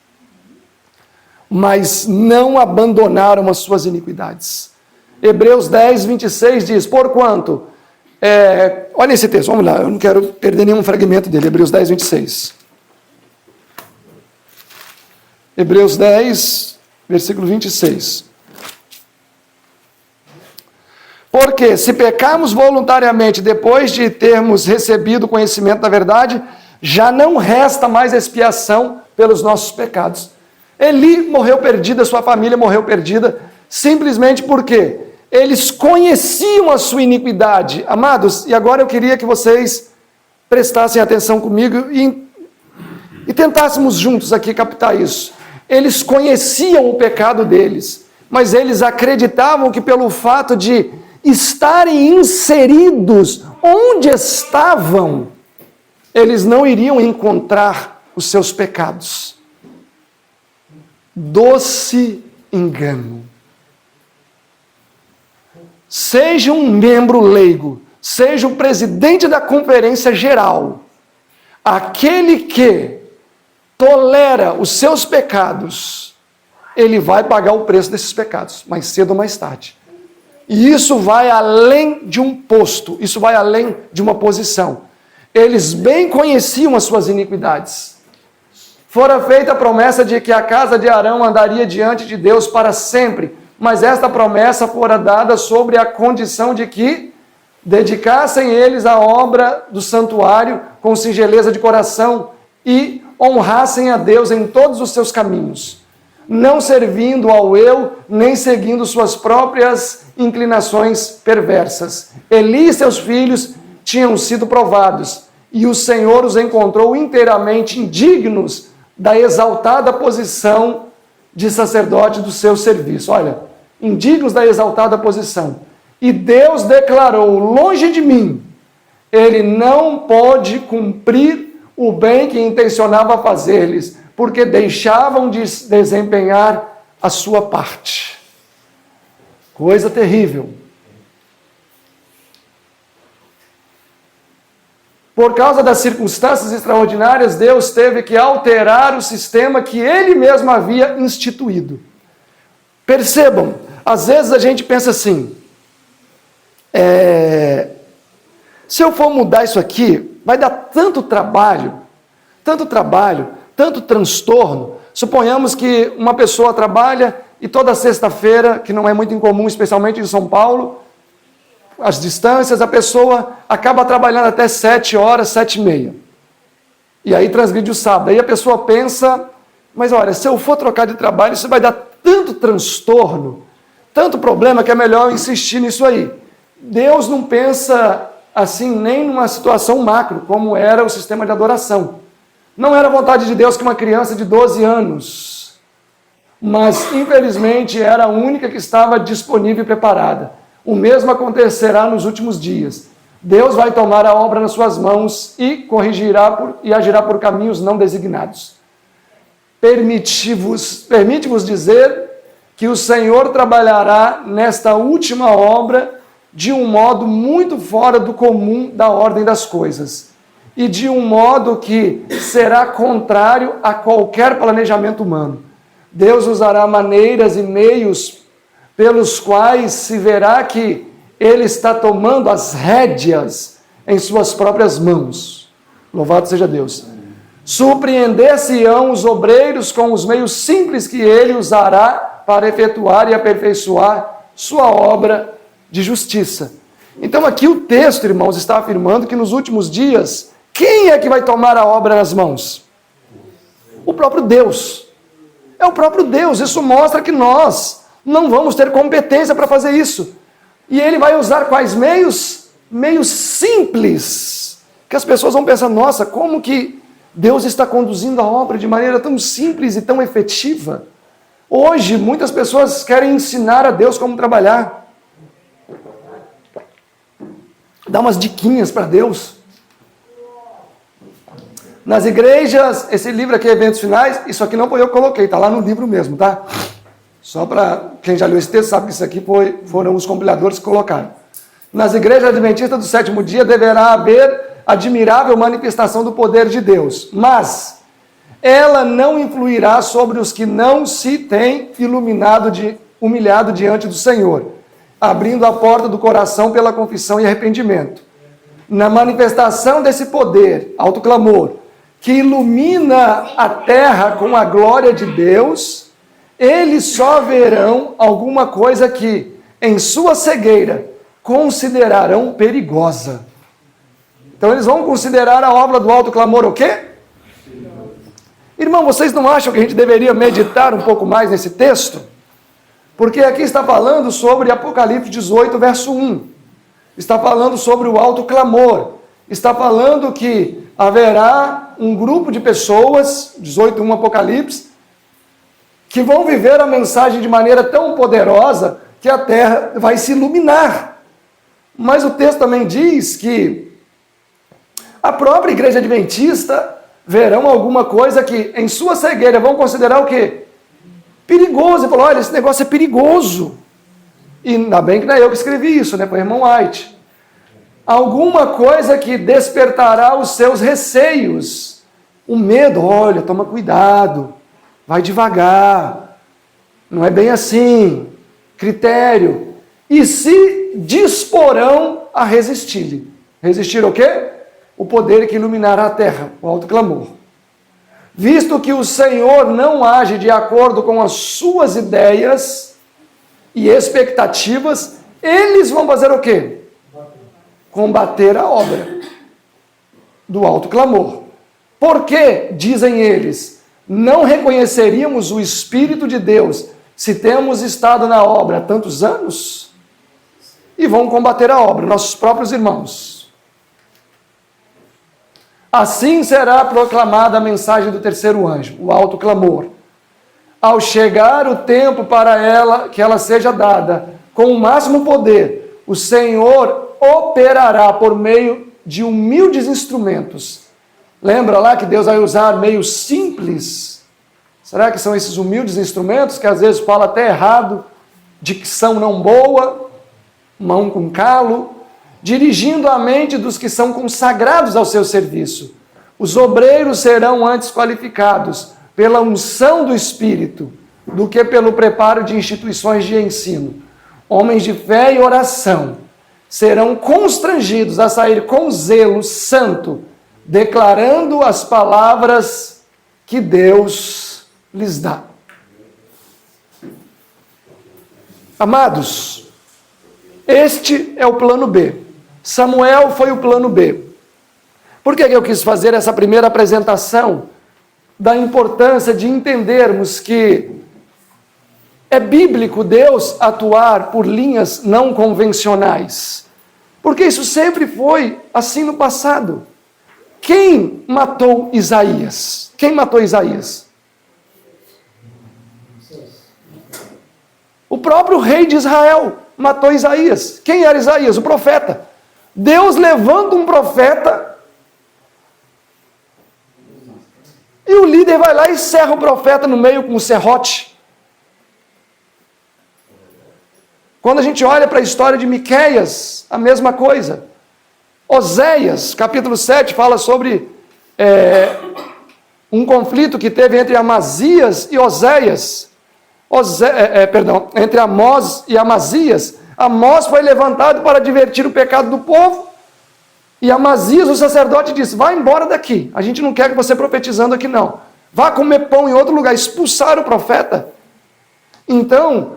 mas não abandonaram as suas iniquidades. Hebreus 10, 26 diz, porquanto, olha esse texto, vamos lá, eu não quero perder nenhum fragmento dele, Hebreus 10, 26. Hebreus 10, versículo 26. Porque se pecarmos voluntariamente depois de termos recebido o conhecimento da verdade, já não resta mais expiação pelos nossos pecados. Eli morreu perdido, a sua família morreu perdida, simplesmente porque eles conheciam a sua iniquidade. Amados, e agora eu queria que vocês prestassem atenção comigo e tentássemos juntos aqui captar isso. Eles conheciam o pecado deles, mas eles acreditavam que pelo fato de estarem inseridos onde estavam, eles não iriam encontrar os seus pecados. Doce engano. Seja um membro leigo, seja o presidente da conferência geral, aquele que tolera os seus pecados, ele vai pagar o preço desses pecados, mais cedo ou mais tarde. E isso vai além de um posto, isso vai além de uma posição. Eles bem conheciam as suas iniquidades. Fora feita a promessa de que a casa de Arão andaria diante de Deus para sempre, mas esta promessa fora dada sobre a condição de que dedicassem eles a obra do santuário com singeleza de coração e honrassem a Deus em todos os seus caminhos, não servindo ao eu, nem seguindo suas próprias inclinações perversas. Eli e seus filhos tinham sido provados, e o Senhor os encontrou inteiramente indignos da exaltada posição de sacerdote do seu serviço. Olha, indignos da exaltada posição. E Deus declarou, longe de mim, ele não pode cumprir o bem que intencionava fazer-lhes, porque deixavam de desempenhar a sua parte. Coisa terrível. Por causa das circunstâncias extraordinárias, Deus teve que alterar o sistema que Ele mesmo havia instituído. Percebam, às vezes a gente pensa assim, se eu for mudar isso aqui, vai dar tanto trabalho, tanto transtorno. Suponhamos que uma pessoa trabalha e toda sexta-feira, que não é muito incomum, especialmente em São Paulo, as distâncias, a pessoa acaba trabalhando até 7 horas, 7h30. E aí transgride o sábado. Aí a pessoa pensa, mas olha, se eu for trocar de trabalho, isso vai dar tanto transtorno, tanto problema, que é melhor eu insistir nisso aí. Deus não pensa assim nem numa situação macro, como era o sistema de adoração. Não era vontade de Deus que uma criança de 12 anos, mas infelizmente era a única que estava disponível e preparada. O mesmo acontecerá nos últimos dias. Deus vai tomar a obra nas suas mãos e e agirá por caminhos não designados. Permite-vos dizer que o Senhor trabalhará nesta última obra de um modo muito fora do comum da ordem das coisas, e de um modo que será contrário a qualquer planejamento humano. Deus usará maneiras e meios pelos quais se verá que Ele está tomando as rédeas em suas próprias mãos. Louvado seja Deus. Surpreender-se-ão os obreiros com os meios simples que Ele usará para efetuar e aperfeiçoar sua obra de justiça. Então aqui o texto, irmãos, está afirmando que nos últimos dias, quem é que vai tomar a obra nas mãos? O próprio Deus. É o próprio Deus. Isso mostra que nós não vamos ter competência para fazer isso. E Ele vai usar quais meios? Meios simples. Que as pessoas vão pensar, nossa, como que Deus está conduzindo a obra de maneira tão simples e tão efetiva? Hoje, muitas pessoas querem ensinar a Deus como trabalhar. dar umas diquinhas para Deus. Nas igrejas, esse livro aqui, Eventos Finais, isso aqui não foi eu que coloquei, está lá no livro mesmo, tá? Só para quem já leu esse texto sabe que isso aqui foram os compiladores que colocaram. Nas igrejas adventistas do sétimo dia deverá haver admirável manifestação do poder de Deus, mas ela não influirá sobre os que não se têm humilhado diante do Senhor, abrindo a porta do coração pela confissão e arrependimento. Na manifestação desse poder, autoclamor, que ilumina a terra com a glória de Deus, eles só verão alguma coisa que, em sua cegueira, considerarão perigosa. Então eles vão considerar a obra do alto clamor o quê? Irmão, vocês não acham que a gente deveria meditar um pouco mais nesse texto? Porque aqui está falando sobre Apocalipse 18, verso 1. Está falando sobre o alto clamor. Está falando que haverá um grupo de pessoas, 18:1 Apocalipse, que vão viver a mensagem de maneira tão poderosa que a terra vai se iluminar. Mas o texto também diz que a própria igreja adventista verão alguma coisa que em sua cegueira vão considerar o quê? Perigoso. E falou, olha, esse negócio é perigoso. E ainda bem que não é eu que escrevi isso, né? Foi o irmão White. Alguma coisa que despertará os seus receios. O medo, olha, toma cuidado, vai devagar, não é bem assim, critério. E se disporão a resistir-lhe. Resistir o quê? O poder que iluminará a terra, o alto clamor. Visto que o Senhor não age de acordo com as suas ideias e expectativas, eles vão fazer o quê? Combater a obra do alto clamor. Porque, dizem eles, não reconheceríamos o Espírito de Deus se temos estado na obra há tantos anos? E vão combater a obra, nossos próprios irmãos. Assim será proclamada a mensagem do terceiro anjo, o alto clamor. Ao chegar o tempo para ela, que ela seja dada com o máximo poder, o Senhor operará por meio de humildes instrumentos. Lembra lá que Deus vai usar meios simples? Será que são esses humildes instrumentos que às vezes fala até errado, dicção não boa, mão com calo, dirigindo a mente dos que são consagrados ao seu serviço. Os obreiros serão antes qualificados pela unção do Espírito do que pelo preparo de instituições de ensino. Homens de fé e oração serão constrangidos a sair com zelo santo, declarando as palavras que Deus lhes dá. Amados, este é o plano B. Samuel foi o plano B. Por que eu quis fazer essa primeira apresentação da importância de entendermos que é bíblico Deus atuar por linhas não convencionais? Porque isso sempre foi assim no passado. Quem matou Isaías? Quem matou Isaías? O próprio rei de Israel matou Isaías. Quem era Isaías? O profeta. Deus levanta um profeta e o líder vai lá e serra o profeta no meio com um serrote. Quando a gente olha para a história de Miqueias, a mesma coisa. Oséias, capítulo 7, fala sobre um conflito que teve entre Amazias e Oséias. Entre Amós e Amazias. Amós foi levantado para divertir o pecado do povo, e Amazias, o sacerdote, disse, vá embora daqui, a gente não quer que você profetizando aqui não, vá comer pão em outro lugar. Expulsaram o profeta. Então,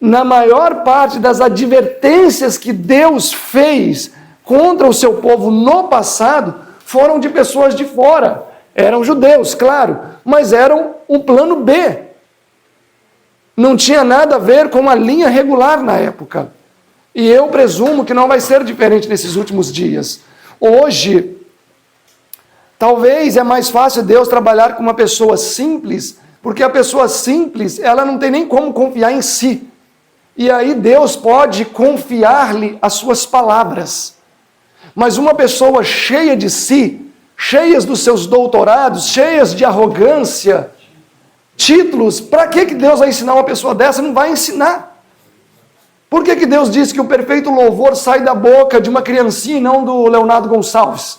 na maior parte das advertências que Deus fez contra o seu povo no passado, foram de pessoas de fora. Eram judeus, claro, mas eram um plano B. Não tinha nada a ver com a linha regular na época. E eu presumo que não vai ser diferente nesses últimos dias. Hoje, talvez é mais fácil Deus trabalhar com uma pessoa simples, porque a pessoa simples, ela não tem nem como confiar em si. E aí Deus pode confiar-lhe as suas palavras. Mas uma pessoa cheia de si, cheias dos seus doutorados, cheias de arrogância, títulos, para que Deus vai ensinar uma pessoa dessa? Não vai ensinar. Por que Deus diz que o perfeito louvor sai da boca de uma criancinha e não do Leonardo Gonçalves?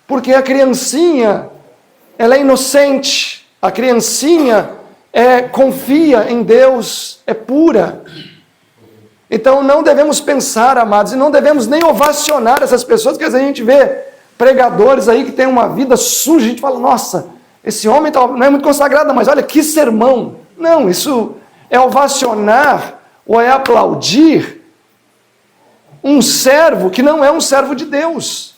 Porque a criancinha, ela é inocente, a criancinha confia em Deus, é pura. Então não devemos pensar, amados, e não devemos nem ovacionar essas pessoas, porque às vezes a gente vê pregadores aí que têm uma vida suja, a gente fala, nossa, esse homem não é muito consagrado, mas olha que sermão. Não, isso é ovacionar ou é aplaudir um servo que não é um servo de Deus.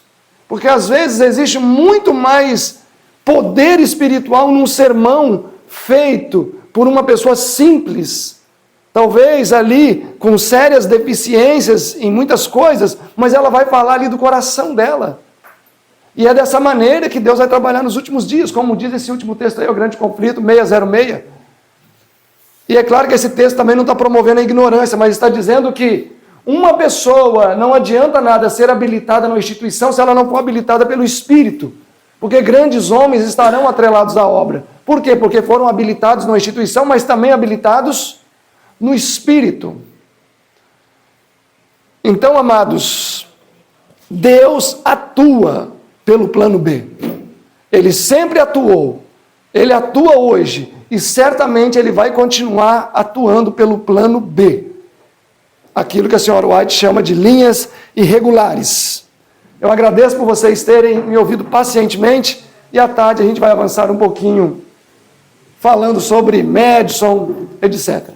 Porque às vezes existe muito mais poder espiritual num sermão feito por uma pessoa simples, talvez ali com sérias deficiências em muitas coisas, mas ela vai falar ali do coração dela. E é dessa maneira que Deus vai trabalhar nos últimos dias, como diz esse último texto aí, o grande conflito 606. E é claro que esse texto também não está promovendo a ignorância, mas está dizendo que uma pessoa não adianta nada ser habilitada na instituição se ela não for habilitada pelo Espírito. Porque grandes homens estarão atrelados à obra. Por quê? Porque foram habilitados na instituição, mas também habilitados no Espírito. Então, amados, Deus atua pelo plano B. Ele sempre atuou. Ele atua hoje. E certamente ele vai continuar atuando pelo plano B. Aquilo que a senhora White chama de linhas irregulares. Eu agradeço por vocês terem me ouvido pacientemente e à tarde a gente vai avançar um pouquinho falando sobre Madison, etc.